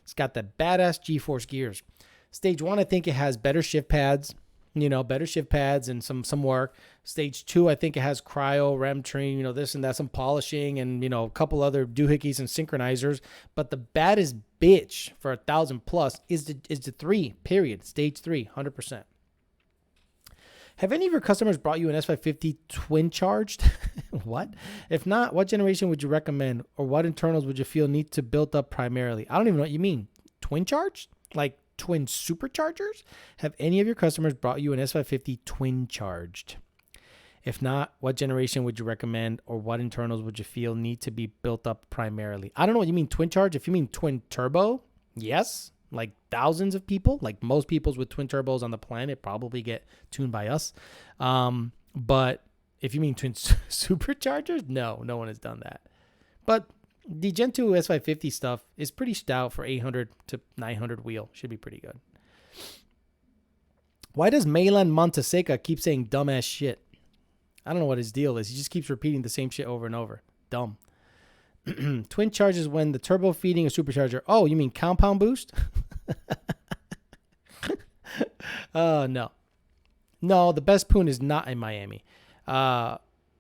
It's got the badass G-force gears. Stage 1, I think it has better shift pads, and some work. Stage 2, I think it has cryo, rem train, this and that, some polishing, and, a couple other doohickeys and synchronizers. But the baddest bitch for 1,000 plus is the 3, period. Stage 3, 100%. Have any of your customers brought you an S550 twin charged? What? If not, what generation would you recommend, or what internals would you feel need to build up primarily? I don't even know what you mean. twin charged, like twin superchargers? Have any of your customers brought you an S550 twin charged? If not, what generation would you recommend, or what internals would you feel need to be built up primarily? I don't know what you mean twin charge. If you mean twin turbo, yes. Like thousands of people, like most people's with twin turbos on the planet probably get tuned by us. But if you mean twin superchargers, no one has done that. But the Gen 2 S550 stuff is pretty stout for 800 to 900 wheel. Should be pretty good. Why does Maylan Monteseca keep saying dumbass shit? I don't know what his deal is. He just keeps repeating the same shit over and over. Dumb. Twin charges when the turbo feeding a supercharger. Oh, you mean compound boost? No. No, the best poon is not in Miami.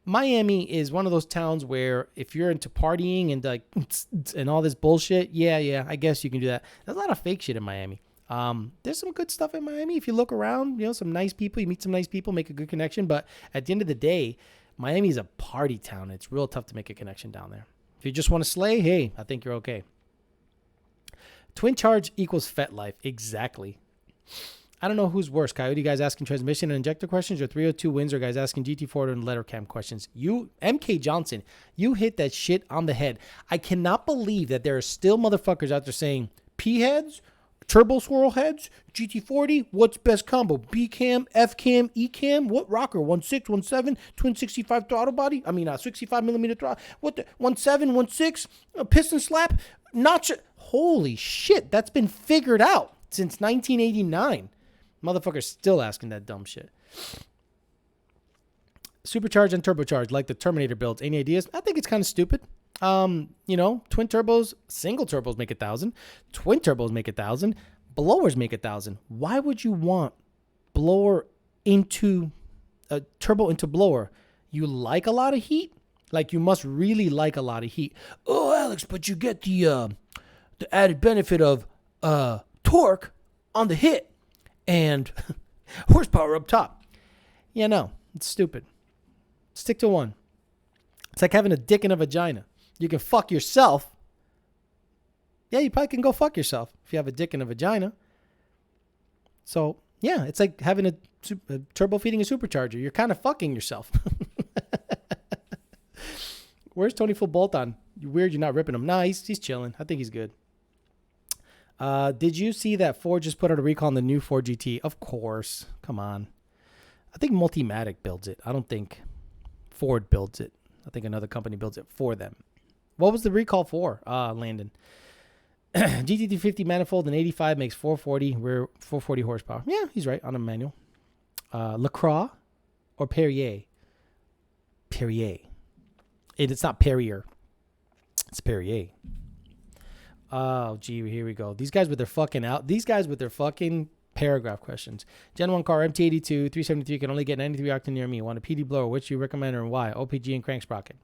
Miami is one of those towns where if you're into partying and like and all this bullshit, yeah, I guess you can do that. There's a lot of fake shit in Miami. There's some good stuff in Miami. If you look around, some nice people, you meet some nice people, make a good connection. But at the end of the day, Miami is a party town. It's real tough to make a connection down there. If you just want to slay, hey, I think you're okay. Twin charge equals FetLife. Exactly. I don't know who's worse. Coyote guys asking transmission and injector questions, or 302 Windsor guys asking GT4 and letter cam questions. You, MK Johnson, you hit that shit on the head. I cannot believe that there are still motherfuckers out there saying P heads, turbo swirl heads, GT40, what's best combo? B cam, F cam, E cam, what rocker? 1.6, 1.7, twin 65 throttle body? 65 millimeter throttle. What the 1.7, 1.6, piston slap, notch. Holy shit, that's been figured out since 1989. Motherfuckers still asking that dumb shit. Supercharged and turbocharged, like the Terminator builds. Any ideas? I think it's kind of stupid. Twin turbos, single turbos make 1,000. Twin turbos make 1,000. Blowers make 1,000. Why would you want blower into turbo into blower? You like a lot of heat? Like you must really like a lot of heat. Oh, Alex, but you get the added benefit of torque on the hit and horsepower up top. Yeah, no, it's stupid. Stick to one. It's like having a dick in a vagina. You can fuck yourself. Yeah, you probably can go fuck yourself if you have a dick in a vagina. So, yeah, it's like having a turbo feeding a supercharger. You're kind of fucking yourself. Where's Tony Full Bolt on? You're weird you're not ripping him. Nah, he's chilling. I think he's good. Did you see that Ford just put out a recall on the new Ford GT? Of course. Come on. I think Multimatic builds it. I don't think Ford builds it. I think another company builds it for them. What was the recall for, Landon? GT350 manifold in 85 makes 440 rear 440 horsepower. Yeah, he's right on a manual. LaCroix or Perrier? Perrier. It's not Perrier. It's Perrier. Oh, gee, here we go. These guys with their fucking paragraph questions. Gen 1 car, MT82, 373, can only get 93 octane near me. Want a PD blower, which you recommend and why? OPG and crank sprocket.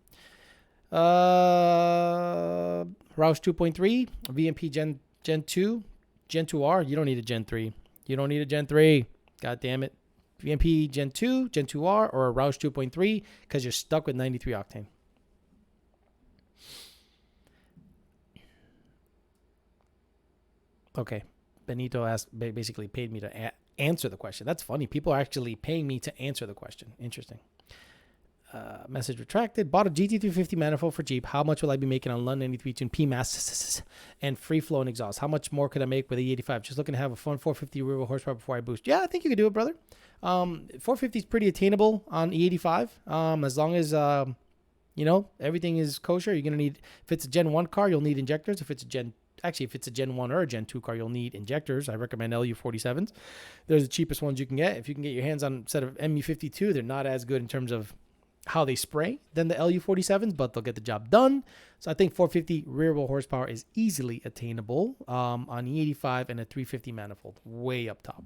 Roush 2.3, VMP Gen 2, Gen 2R. You don't need a Gen 3. You don't need a Gen 3. God damn it. VMP Gen 2, Gen 2R, or a Roush 2.3 because you're stuck with 93 octane. Okay. Benito basically paid me to answer the question. That's funny. People are actually paying me to answer the question. Interesting. Message retracted. Bought a GT350 manifold for Jeep. How much will I be making on London 93 tune PMAS and free flow and exhaust? How much more could I make with the E85? Just looking to have a fun 450 rear wheel horsepower before I boost. Yeah, I think you could do it, brother. 450 is pretty attainable on E85. As long as, everything is kosher. You're going to need, if it's a Gen 1 car, you'll need injectors. If it's a Gen 1 or a Gen 2 car, you'll need injectors. I recommend LU47s. They're the cheapest ones you can get. If you can get your hands on a set of MU52, they're not as good in terms of how they spray than the LU47s, but they'll get the job done. So I think 450 rear wheel horsepower is easily attainable on E85 and a 350 manifold, way up top.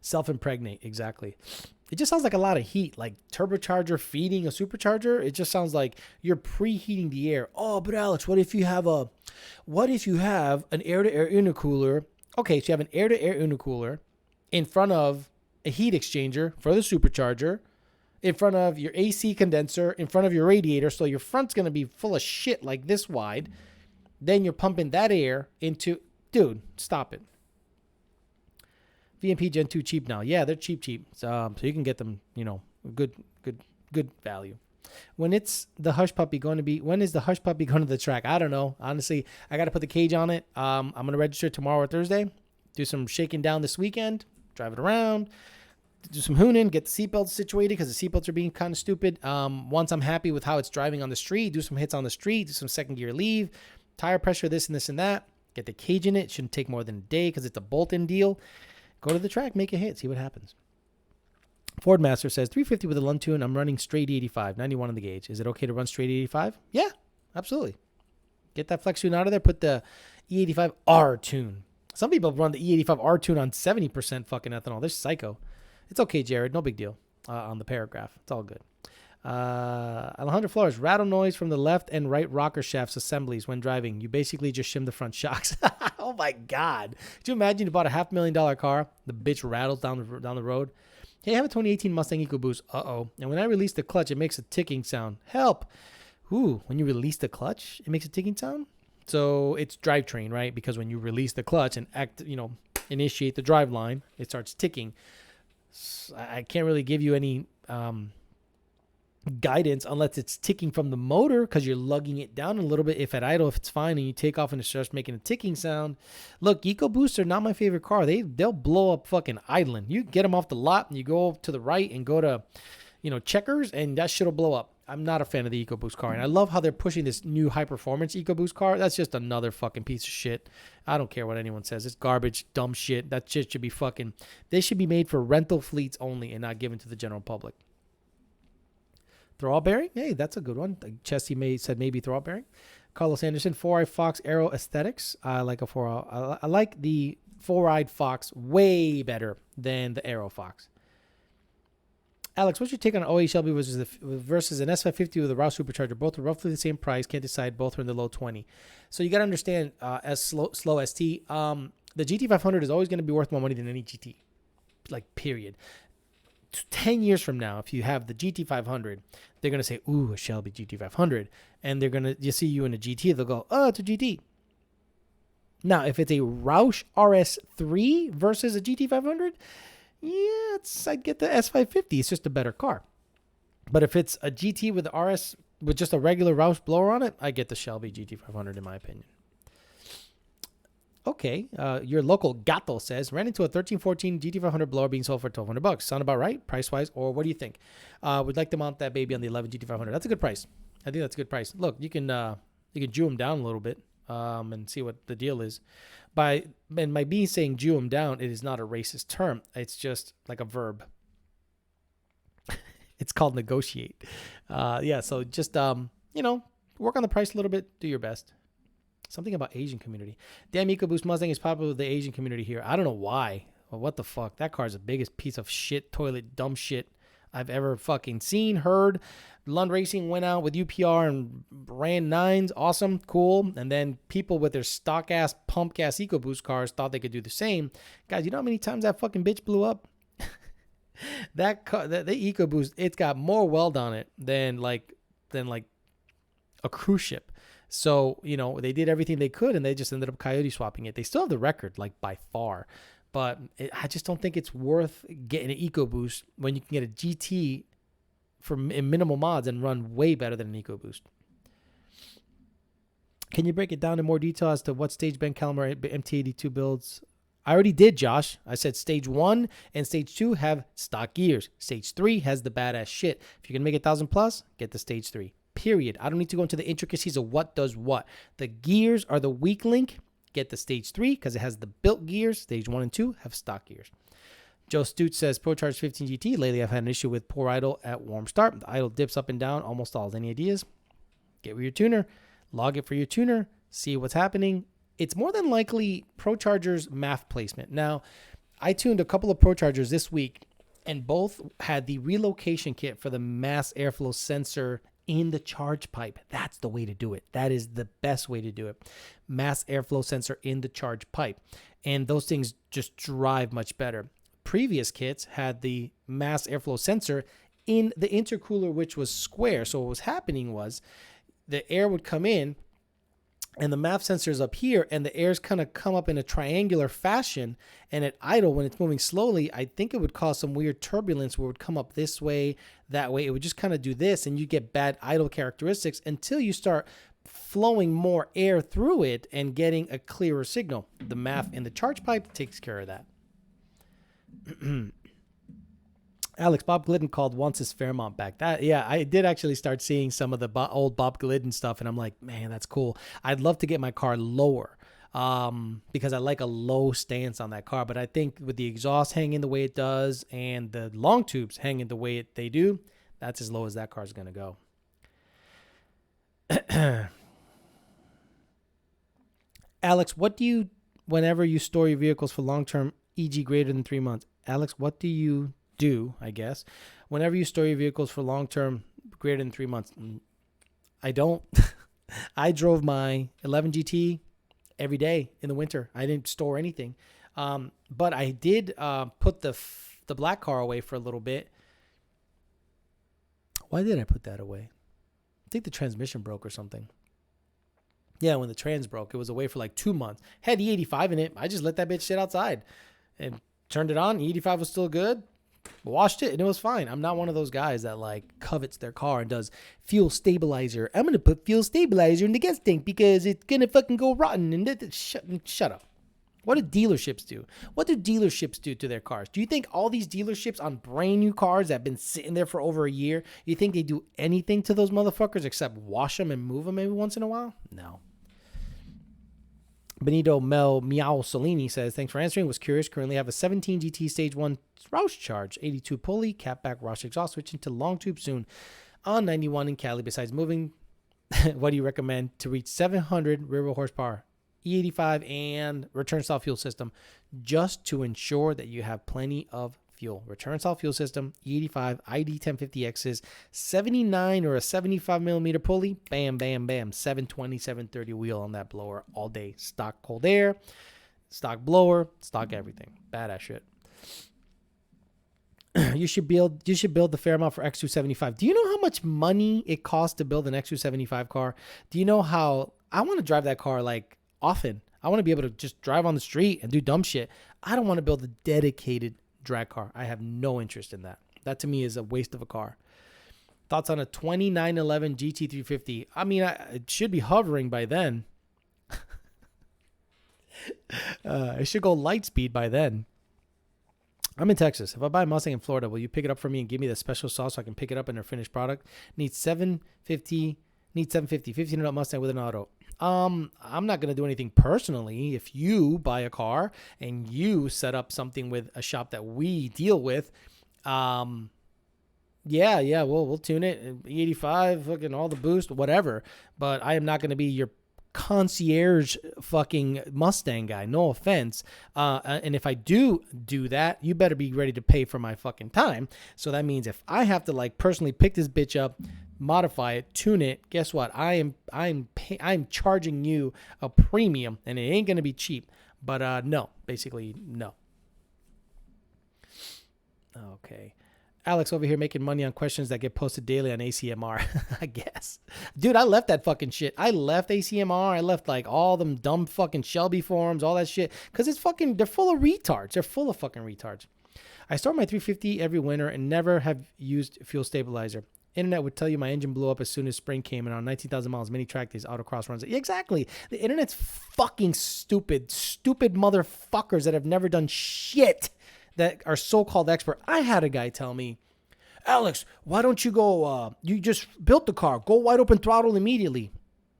Self-impregnate, exactly. It just sounds like a lot of heat, like turbocharger feeding a supercharger. It just sounds like you're preheating the air. Oh, but Alex, what if you have an air-to-air intercooler? Okay, so you have an air-to-air intercooler in front of a heat exchanger for the supercharger, in front of your AC condenser, in front of your radiator. So your front's going to be full of shit like this wide. Then you're pumping that air into, dude, stop it. VMP Gen 2 cheap now. Yeah, they're cheap. So you can get them, good value. When is the Hush Puppy going to the track? I don't know. Honestly, I got to put the cage on it. I'm going to register tomorrow or Thursday. Do some shaking down this weekend. Drive it around. Do some hooning. Get the seatbelts situated because the seatbelts are being kind of stupid. Once I'm happy with how it's driving on the street, do some hits on the street. Do some second gear leave. Tire pressure, this and this and that. Get the cage in it. Shouldn't take more than a day because it's a bolt-in deal. Go to the track, make a hit, see what happens. Ford Master says, 350 with a Lund tune. I'm running straight 85, 91 on the gauge. Is it okay to run straight 85? Yeah, absolutely. Get that flex tune out of there. Put the E85R tune. Some people run the E85R tune on 70% fucking ethanol. They're psycho. It's okay, Jared. No big deal on the paragraph. It's all good. Alejandro Flores, rattle noise from the left and right rocker shafts assemblies when driving. You basically just shim the front shocks. Oh my God. Could you imagine you bought a $500,000 car? The bitch rattles down the road. Hey, I have a 2018 Mustang EcoBoost. Uh-oh. And when I release the clutch, it makes a ticking sound. Help. Ooh, when you release the clutch, it makes a ticking sound? So it's drivetrain, right? Because when you release the clutch and initiate the drive line, it starts ticking. So I can't really give you any guidance unless it's ticking from the motor because you're lugging it down a little bit. If at idle, if it's fine and you take off and it starts making a ticking sound. Look, EcoBoosts are not my favorite car. They'll blow up fucking idling. You get them off the lot and you go to the right and go to Checkers and that shit'll blow up. I'm not a fan of the EcoBoost car, and I love how they're pushing this new high-performance EcoBoost car. That's just another fucking piece of shit. I don't care what anyone says. It's garbage, dumb shit. That shit should be fucking... They should be made for rental fleets only and not given to the general public. Throwout bearing? Hey, that's a good one. Chesty said maybe throwout bearing. Carlos Anderson, 4-eyed Fox Aero Aesthetics. I like I like the 4-eyed Fox way better than the Aero Fox. Alex, what's your take on OE Shelby versus an S550 with a Rouse supercharger? Both are roughly the same price. Can't decide. Both are in the low 20. So you got to understand, as slow ST, the GT500 is always going to be worth more money than any GT. Like, period. 10 years from now, if you have the GT500, they're going to say, ooh, a Shelby GT500. And they're going to, you see you in a GT, they'll go, oh, it's a GT. Now, if it's a Roush RS3 versus a GT500, yeah, I'd get the S550. It's just a better car. But if it's a GT with RS, with just a regular Roush blower on it, I get the Shelby GT500 in my opinion. Okay, your local Gato says, ran into a 1314 GT500 blower being sold for $1,200. Sound about right, price-wise? Or what do you think? Would like to mount that baby on the 11 GT500. That's a good price. I think that's a good price. Look, you can Jew them down a little bit and see what the deal is. By me saying Jew them down, it is not a racist term. It's just like a verb. It's called negotiate. So just, work on the price a little bit. Do your best. Something about Asian community. Damn, EcoBoost Mustang is popular with the Asian community here. I don't know why. Well, what the fuck? That car is the biggest piece of shit, toilet, dumb shit I've ever fucking seen, heard. Lund Racing went out with UPR and ran 9s. Awesome, cool. And then people with their stock-ass, pump-gas EcoBoost cars thought they could do the same. Guys, you know how many times that fucking bitch blew up? That car, the EcoBoost, it's got more weld on it than like a cruise ship. So, they did everything they could, and they just ended up coyote swapping it. They still have the record, like, by far. But I just don't think it's worth getting an EcoBoost when you can get a GT in minimal mods and run way better than an EcoBoost. Can you break it down in more detail as to what stage Ben Callmer MT82 builds? I already did, Josh. I said stage 1 and stage 2 have stock gears. Stage 3 has the badass shit. If you can make 1,000 plus, get the stage 3. Period. I don't need to go into the intricacies of what does what. The gears are the weak link. Get the stage 3 because it has the built gears. Stage 1 and 2 have stock gears. Joe Stute says, ProCharge 15 GT. Lately, I've had an issue with poor idle at warm start. The idle dips up and down almost all. Any ideas? Get with your tuner. Log it for your tuner. See what's happening. It's more than likely ProCharger's MAF placement. Now, I tuned a couple of ProChargers this week, and both had the relocation kit for the mass airflow sensor in the charge pipe. That's the way to do it. That is the best way to do it. Mass airflow sensor in the charge pipe. And those things just drive much better. Previous kits had the mass airflow sensor in the intercooler, which was square. So what was happening was the air would come in and the MAF sensor is up here, and the airs kind of come up in a triangular fashion, and at idle, when it's moving slowly, I think it would cause some weird turbulence where it would come up this way, that way. It would just kind of do this, and you get bad idle characteristics until you start flowing more air through it and getting a clearer signal. The MAF in the charge pipe takes care of that. Alex, Bob Glidden wants his Fairmont back. I did actually start seeing some of the old Bob Glidden stuff, and I'm like, man, that's cool. I'd love to get my car lower because I like a low stance on that car. But I think with the exhaust hanging the way it does and the long tubes hanging the way they do, that's as low as that car's going to go. Alex, what do you, whenever you store your vehicles for long-term, e.g. greater than 3 months? Alex, what do you do, I guess, whenever you store your vehicles for long-term greater than 3 months? I don't. I drove my 11 GT every day in the winter. I didn't store anything. But I did put the black car away for a little bit. Why did I put that away? I think the transmission broke or something. Yeah, when the trans broke, it was away for like 2 months. Had E85 in it. I just let that bitch sit outside and turned it on. E85 was still good. Washed it and it was fine. I'm not one of those guys that like covets their car and does fuel stabilizer. I'm going to put fuel stabilizer in the gas tank because it's going to fucking go rotten. And shut up. What do dealerships do? What do dealerships do to their cars? Do you think all these dealerships on brand new cars that have been sitting there for over a year, you think they do anything to those motherfuckers except wash them and move them maybe once in a while? No. Benito Mel Meow Solini says, thanks for answering. Was curious. Currently have a 17 GT Stage 1 Roush charge, 82 pulley, catback Roush exhaust, switching to long tube soon on 91 in Cali. Besides moving, what do you recommend to reach 700 rear wheel horsepower, E85 and return style fuel system, just to ensure that you have plenty of fuel? Return style fuel system, E85, ID 1050Xs, 79 or a 75 millimeter pulley, bam, bam, bam, 720, 730 wheel on that blower all day. Stock cold air, stock blower, stock everything. Badass shit. You should build the Fairmont for X275. Do you know how much money it costs to build an X275 car? Do you know how I want to drive that car like often? I want to be able to just drive on the street and do dumb shit. I don't want to build a dedicated drag car. I have no interest in that. That to me is a waste of a car. Thoughts on a 2911 GT350? I mean, it should be hovering by then. It should go light speed by then. I'm in Texas. If I buy a Mustang in Florida, will you pick it up for me and give me the special sauce so I can pick it up in their finished product? Need 750, 1500 Mustang with an auto. I'm not going to do anything personally. If you buy a car and you set up something with a shop that we deal with, we'll tune it. E85, fucking all the boost, whatever. But I am not going to be your concierge fucking Mustang guy. No offense. And if I do that, you better be ready to pay for my fucking time. So that means if I have to like personally pick this bitch up, modify it, tune it, guess what? I'm charging you a premium, and it ain't gonna be cheap. But no, basically no. Okay. Alex over here making money on questions that get posted daily on ACMR, I guess. Dude, I left that fucking shit. I left ACMR. I left like all them dumb fucking Shelby forums, all that shit. Because it's fucking, they're full of retards. They're full of fucking retards. I store my 350 every winter and never have used fuel stabilizer. Internet would tell you my engine blew up as soon as spring came, and on 19,000 miles, mini track days, autocross runs. Exactly. The internet's fucking stupid motherfuckers that have never done shit that are so-called expert. I had a guy tell me, Alex, why don't you go, you just built the car, go wide open throttle immediately.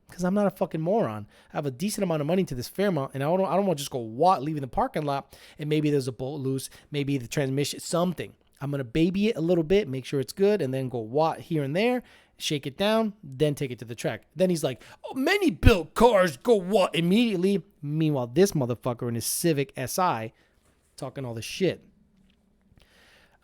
Because I'm not a fucking moron. I have a decent amount of money to this Fairmont, and I don't want to just go leaving the parking lot, and maybe there's a bolt loose, maybe the transmission, something. I'm going to baby it a little bit, make sure it's good, and then go watt here and there, shake it down, then take it to the track. Then he's like, oh, many built cars go watt immediately. Meanwhile, this motherfucker in his Civic SI talking all this shit.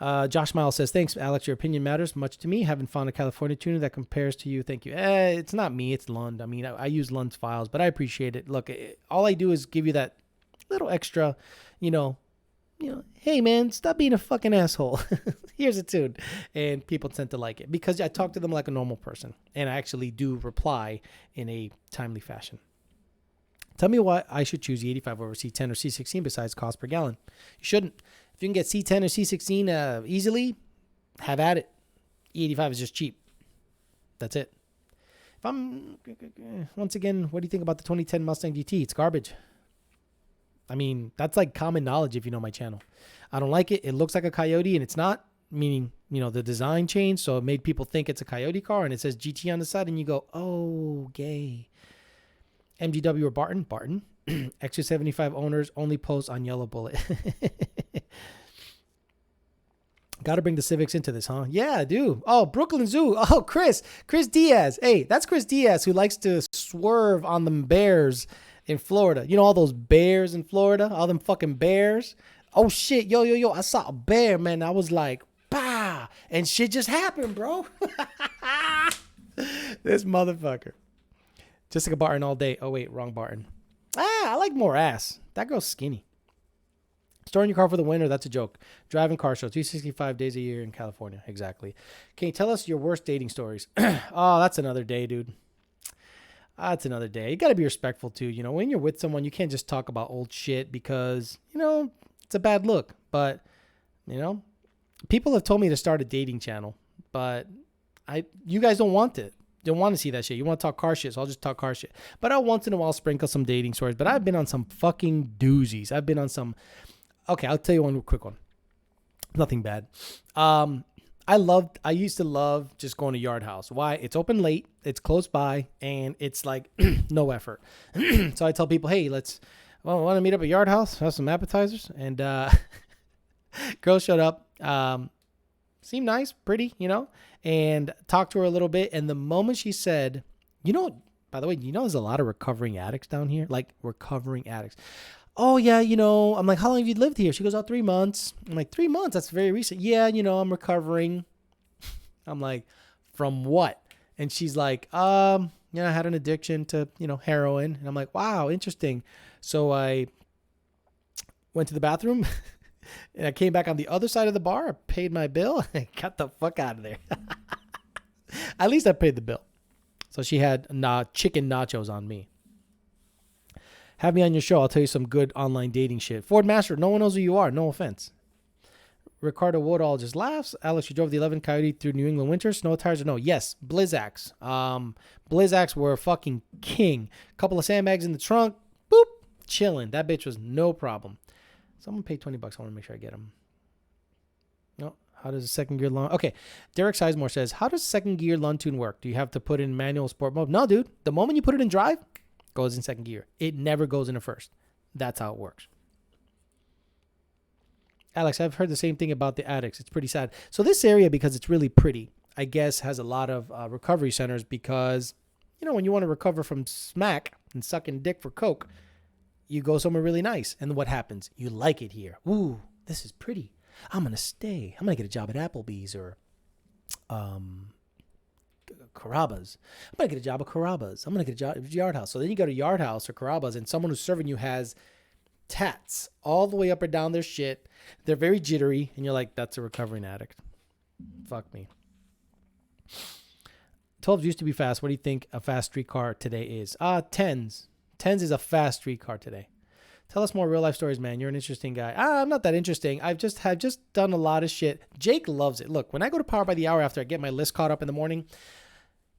Josh Miles says, thanks, Alex. Your opinion matters much to me. Haven't found a California tuner that compares to you. Thank you. It's not me. It's Lund. I mean, I use Lund's files, but I appreciate it. Look, all I do is give you that little extra, hey, man, stop being a fucking asshole. Here's a tune. And people tend to like it because I talk to them like a normal person. And I actually do reply in a timely fashion. Tell me why I should choose the 85 over C10 or C16 besides cost per gallon. You shouldn't. If you can get C10 or C16 easily, have at it. E85 is just cheap. That's it. If I'm, once again, what do you think about the 2010 Mustang GT? It's garbage. I mean, that's like common knowledge if you know my channel. I don't like it. It looks like a Coyote and it's not, meaning, you know, the design changed. So it made people think it's a Coyote car and it says GT on the side and you go, oh, gay. MGW or Barton? Barton. X275 owners only post on Yellow Bullet. Got to bring the Civics into this, huh? Yeah, dude. Oh, Brooklyn Zoo. Oh, Chris Diaz. Hey, that's Chris Diaz who likes to swerve on them bears in Florida. You know all those bears in Florida? All them fucking bears? Oh, shit. Yo. I saw a bear, man. I was like, bah. And shit just happened, bro. This motherfucker. Jessica Barton all day. Oh, wait. Wrong Barton. I like more ass. That girl's skinny. Storing your car for the winter, that's a joke. Driving car show, 365 days a year in California. Exactly. Can you tell us your worst dating stories? Oh, that's another day, dude. That's another day. You got to be respectful, too. You know, when you're with someone, you can't just talk about old shit because, you know, it's a bad look. But, you know, people have told me to start a dating channel, but you guys don't want it. Don't want to see that shit. You want to talk car shit, so I'll just talk car shit. But I'll once in a while sprinkle some dating stories. But I've been on some fucking doozies. I've been on some... Okay, I'll tell you one quick one. Nothing bad. I used to love just going to Yard House. Why? It's open late, it's close by, and it's like no effort. So I tell people, hey, want to meet up at Yard House, have some appetizers? And girl showed up, seemed nice, pretty, you know, and talked to her a little bit. And the moment she said, you know, by the way, you know, there's a lot of recovering addicts down here, like recovering addicts. Oh, yeah, you know, I'm like, how long have you lived here? She goes, 3 months. I'm like, 3 months? That's very recent. Yeah, you know, I'm recovering. I'm like, from what? And she's like, I had an addiction to, you know, heroin. And I'm like, wow, interesting. So I went to the bathroom and I came back on the other side of the bar. I paid my bill and got the fuck out of there. At least I paid the bill. So she had chicken nachos on me. Have me on your show. I'll tell you some good online dating shit. Ford Master, no one knows who you are. No offense. Ricardo Woodall just laughs. Alex, you drove the 11 Coyote through New England winter. Snow tires or no? Yes. Blizzax. Blizzax were fucking king. Couple of sandbags in the trunk. Boop. Chilling. That bitch was no problem. Someone paid $20. I want to make sure I get them. No. How does a second gear Lund... Okay. Derek Sizemore says, how does second gear Lund tune work? Do you have to put in manual sport mode? No, dude. The moment you put it in drive, goes in second gear. It never goes into first. That's how it works. Alex, I've heard the same thing about the addicts. It's pretty sad. So this area, because it's really pretty, I guess has a lot of recovery centers because, you know, when you want to recover from smack and sucking dick for coke, you go somewhere really nice. And what happens? You like it here. Ooh, this is pretty. I'm going to stay. I'm going to get a job at Applebee's or Carrabba's. I'm going to get a job at Carrabba's. I'm going to get a job at Yard House. So then you go to Yard House or Carrabba's and someone who's serving you has tats all the way up or down their shit. They're very jittery. And you're like, that's a recovering addict. Fuck me. 12s used to be fast. What do you think a fast street car today is? 10s. 10s is a fast street car today. Tell us more real life stories, man. You're an interesting guy. I'm not that interesting. I've just done a lot of shit. Jake loves it. Look, when I go to Power by the Hour after I get my list caught up in the morning,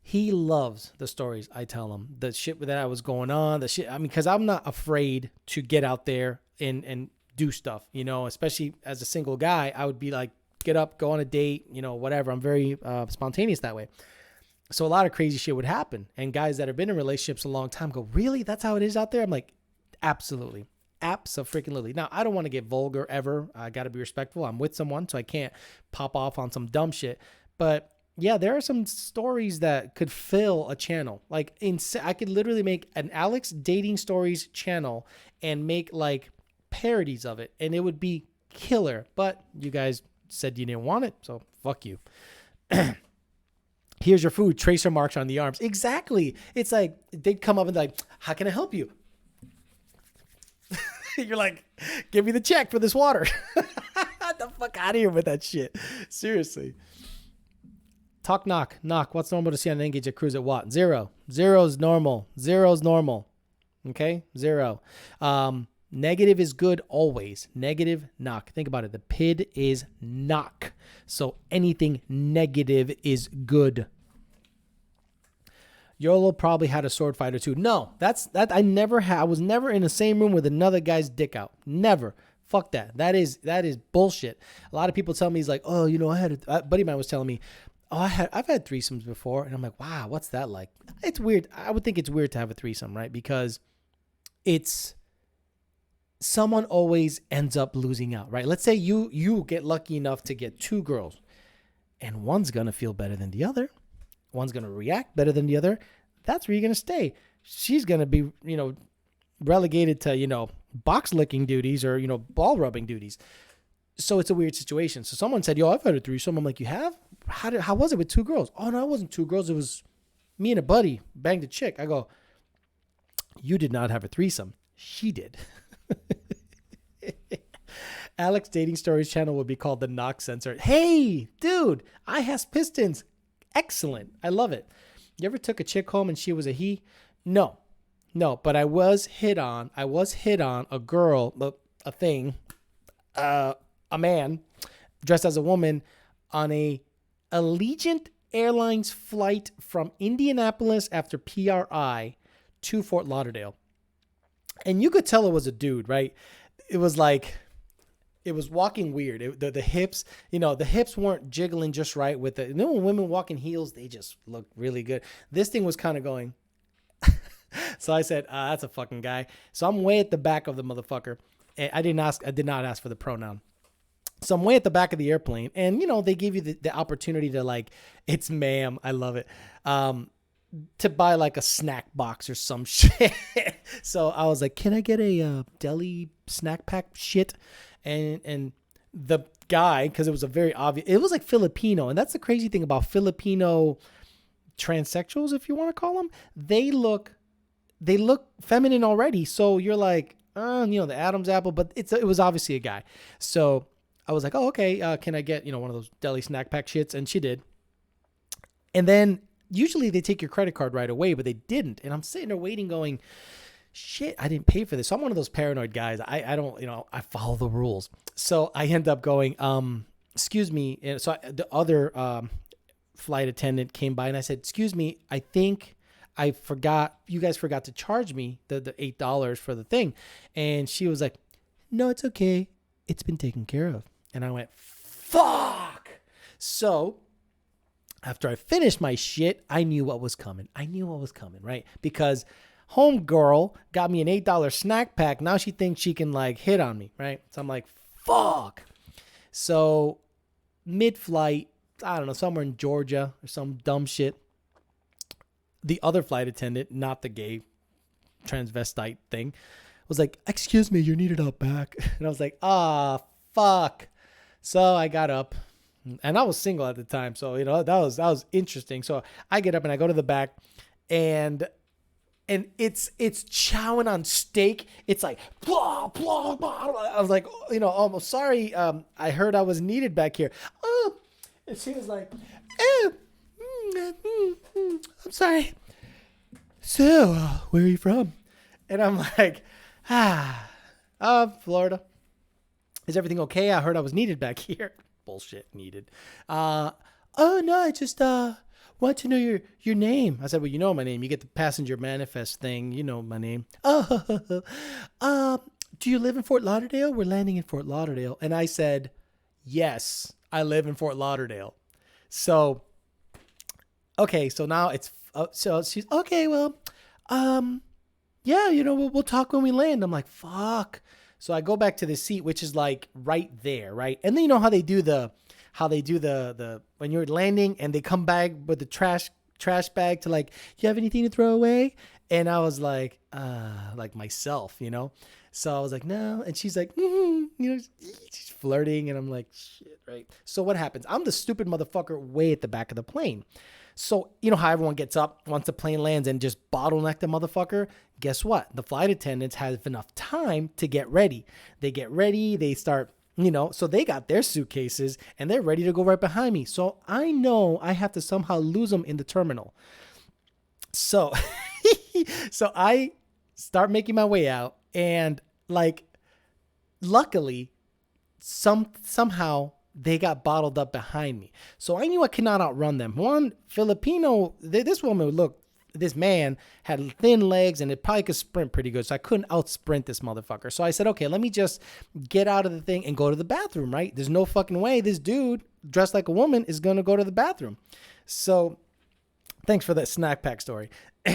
he loves the stories I tell him. The shit that I was going on, the shit. I mean, because I'm not afraid to get out there and do stuff, you know, especially as a single guy. I would be like, get up, go on a date, you know, whatever. I'm very spontaneous that way. So a lot of crazy shit would happen. And guys that have been in relationships a long time go, really? That's how it is out there? I'm like, absolutely. Abso-freaking-lutely. Now, I don't want to get vulgar ever. I got to be respectful. I'm with someone, so I can't pop off on some dumb shit. But yeah, there are some stories that could fill a channel. Like, I could literally make an Alex Dating Stories channel and make like parodies of it, and it would be killer. But you guys said you didn't want it, so fuck you. Here's your food, tracer marks on the arms. Exactly. It's like they'd come up and like, how can I help you? You're like, give me the check for this water. Get the fuck out of here with that shit. Seriously. Talk knock. What's normal to see on an Engage at Cruise at Watt? 0. 0 is normal. 0 is normal. Okay, 0. Negative is good always. Negative, knock. Think about it. The PID is knock. So anything negative is good. YOLO probably had a sword fight or two. No, that I never had. I was never in the same room with another guy's dick out. Never. Fuck that. That is bullshit. A lot of people tell me, he's like, oh, I had a buddy of mine was telling me, oh, I've had threesomes before, and I'm like, wow, what's that like? It's weird. I would think it's weird to have a threesome, right? Because it's someone always ends up losing out, right? Let's say you get lucky enough to get 2 girls, and one's gonna feel better than the other. One's gonna react better than the other. That's where you're gonna stay. She's gonna be, relegated to, box licking duties or, ball rubbing duties. So it's a weird situation. So someone said, yo, I've had a threesome. I'm like, you have? How was it with 2 girls? Oh, no, it wasn't 2 girls. It was me and a buddy banged a chick. I go, you did not have a threesome. She did. Alex Dating Stories channel would be called the Knock Sensor. Hey, dude, I has pistons. Excellent. I love it. You ever took a chick home and she was a he? No, but I was hit on. A girl, a thing, a man dressed as a woman on a Allegiant Airlines flight from Indianapolis after PRI to Fort Lauderdale. And you could tell it was a dude, right? It was like, it was walking weird. The hips, the hips weren't jiggling just right with it. When women walk in heels, they just look really good. This thing was kind of going. So I said, that's a fucking guy. So I'm way at the back of the motherfucker. And I did not ask for the pronoun. So I'm way at the back of the airplane. And, they give you the opportunity to like, it's ma'am. I love it. To buy like a snack box or some shit. So I was like, can I get a deli snack pack shit? And the guy, because it was a very obvious, it was like Filipino. And that's the crazy thing about Filipino transsexuals, if you want to call them. They look feminine already. So you're like, the Adam's apple, but it was obviously a guy. So I was like, oh, okay. Can I get, one of those deli snack pack shits? And she did. And then usually they take your credit card right away, but they didn't. And I'm sitting there waiting going, shit, I didn't pay for this. So I'm one of those paranoid guys. I don't, I follow the rules. So I end up going, excuse me. And so the other flight attendant came by and I said, excuse me, I think you guys forgot to charge me the $8 for the thing. And she was like, no, it's okay. It's been taken care of. And I went, fuck. So after I finished my shit, I knew what was coming. Right? Because homegirl got me an $8 snack pack. Now she thinks she can like hit on me, right? So I'm like, fuck. So mid-flight, I don't know, somewhere in Georgia or some dumb shit, the other flight attendant, not the gay transvestite thing, was like, excuse me, you're needed out back. And I was like, fuck. So I got up. And I was single at the time, so that was interesting. So I get up and I go to the back, and it's chowing on steak. It's like blah blah blah. I was like, almost sorry. I heard I was needed back here. Oh, and she was like, I'm sorry. So where are you from? And I'm like, Florida. Is everything okay? I heard I was needed back here. Bullshit needed. Oh no, I just want to know your name. I said, well, you know my name. You get the passenger manifest thing. You know my name. Oh, do you live in Fort Lauderdale? We're landing in Fort Lauderdale. And I said, yes, I live in Fort Lauderdale. So, okay, so now it's so she's okay. Well, yeah, we'll talk when we land. I'm like, fuck. So I go back to the seat, which is like right there, right? And then you know how they do the when you're landing and they come back with the trash bag to like, you have anything to throw away? And I was like myself, So I was like, no. And she's like, she's flirting. And I'm like, shit, right? So what happens? I'm the stupid motherfucker way at the back of the plane. So, how everyone gets up once the plane lands and just bottleneck the motherfucker? Guess what? The flight attendants have enough time to get ready. They get ready. They start, so they got their suitcases and they're ready to go right behind me. So I know I have to somehow lose them in the terminal. So, so I start making my way out, and like, luckily, somehow they got bottled up behind me. So I knew I could not outrun them. One Filipino, this woman looked, this man had thin legs and it probably could sprint pretty good. So I couldn't out sprint this motherfucker. So I said, okay, let me just get out of the thing and go to the bathroom, right? There's no fucking way this dude dressed like a woman is going to go to the bathroom. So thanks for that snack pack story.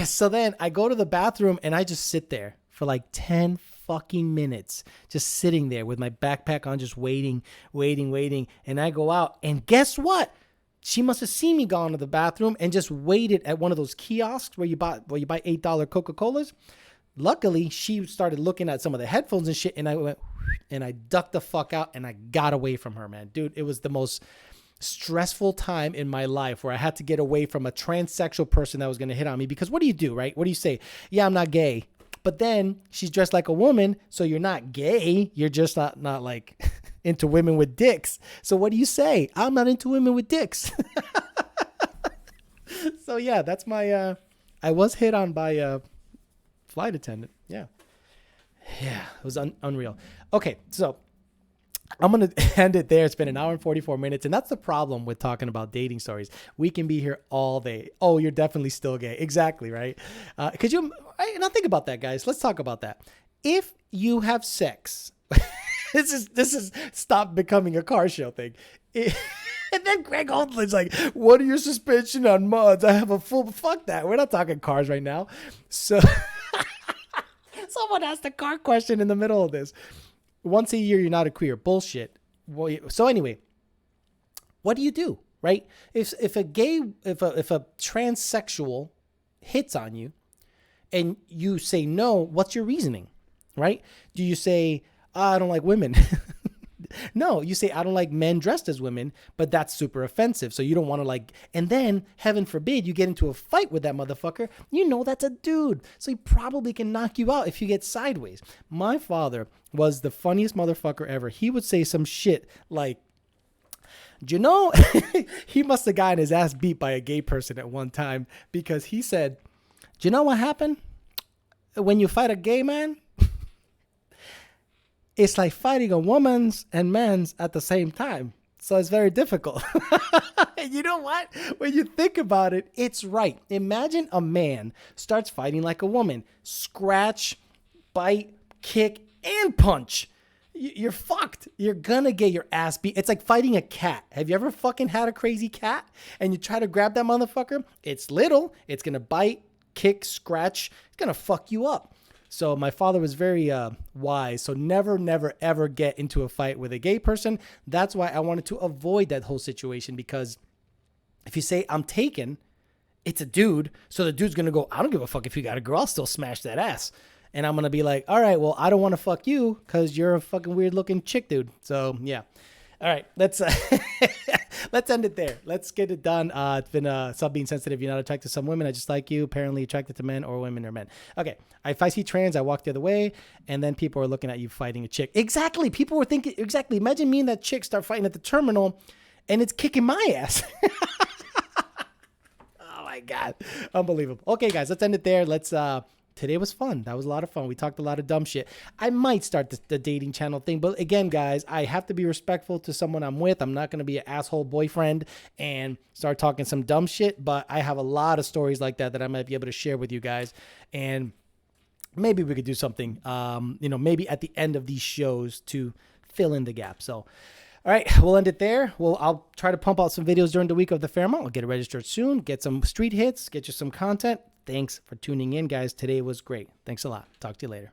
So then I go to the bathroom and I just sit there for like 10 fucking minutes, just sitting there with my backpack on, just waiting. And I go out, and guess what? She must have seen me gone to the bathroom and just waited at one of those kiosks where you buy $8 Coca-Colas. Luckily, she started looking at some of the headphones and shit, and I went and I ducked the fuck out and I got away from her, man. Dude, it was the most stressful time in my life where I had to get away from a transsexual person that was going to hit on me. Because what do you do, right? What do you say? Yeah, I'm not gay. But then she's dressed like a woman, so you're not gay. You're just not like into women with dicks. So what do you say? I'm not into women with dicks. So yeah, that's my, I was hit on by a flight attendant. Yeah. Yeah, it was unreal. Okay, so I'm going to end it there. It's been an hour and 44 minutes. And that's the problem with talking about dating stories. We can be here all day. Oh, you're definitely still gay. Exactly, right? Now think about that, guys. Let's talk about that. If you have sex, this is stop becoming a car show thing. And then Greg Oldland's like, what are your suspension on mods? I have a full, fuck that. We're not talking cars right now. So someone asked a car question in the middle of this. Once a year, you're not a queer. Bullshit. Well, so anyway, what do you do, right? If a transsexual hits on you and you say no, what's your reasoning, right? Do you say, I don't like women? No, you say, I don't like men dressed as women, but that's super offensive. So you don't want to like, and then heaven forbid you get into a fight with that motherfucker. You know, that's a dude. So he probably can knock you out if you get sideways. My father was the funniest motherfucker ever. He would say some shit like, do you know, he must have gotten his ass beat by a gay person at one time because he said, do you know what happened when you fight a gay man? It's like fighting a woman's and man's at the same time. So it's very difficult. And you know what? When you think about it, it's right. Imagine a man starts fighting like a woman. Scratch, bite, kick, and punch. You're fucked. You're gonna get your ass beat. It's like fighting a cat. Have you ever fucking had a crazy cat and you try to grab that motherfucker? It's little. It's gonna bite, kick, scratch. It's gonna fuck you up. So my father was very wise. So never, ever get into a fight with a gay person. That's why I wanted to avoid that whole situation, because if you say I'm taken, it's a dude. So the dude's going to go, I don't give a fuck if you got a girl. I'll still smash that ass. And I'm going to be like, all right, well, I don't want to fuck you because you're a fucking weird looking chick, dude. So yeah. All right, let's end it there. Let's get it done. It's been Sub Being Sensitive. You're not attracted to some women. I just like you. Apparently attracted to men, or women or men. Okay, if I see trans, I walk the other way, and then people are looking at you fighting a chick. Exactly. People were thinking, exactly. Imagine me and that chick start fighting at the terminal, and it's kicking my ass. Oh, my God. Unbelievable. Okay, guys, let's end it there. Today was fun. That was a lot of fun. We talked a lot of dumb shit. I might start the dating channel thing. But again, guys, I have to be respectful to someone I'm with. I'm not going to be an asshole boyfriend and start talking some dumb shit. But I have a lot of stories like that I might be able to share with you guys. And maybe we could do something, maybe at the end of these shows to fill in the gap. So, all right, we'll end it there. I'll try to pump out some videos during the week of the Fairmont. I'll get it registered soon, get some street hits, get you some content. Thanks for tuning in, guys. Today was great. Thanks a lot. Talk to you later.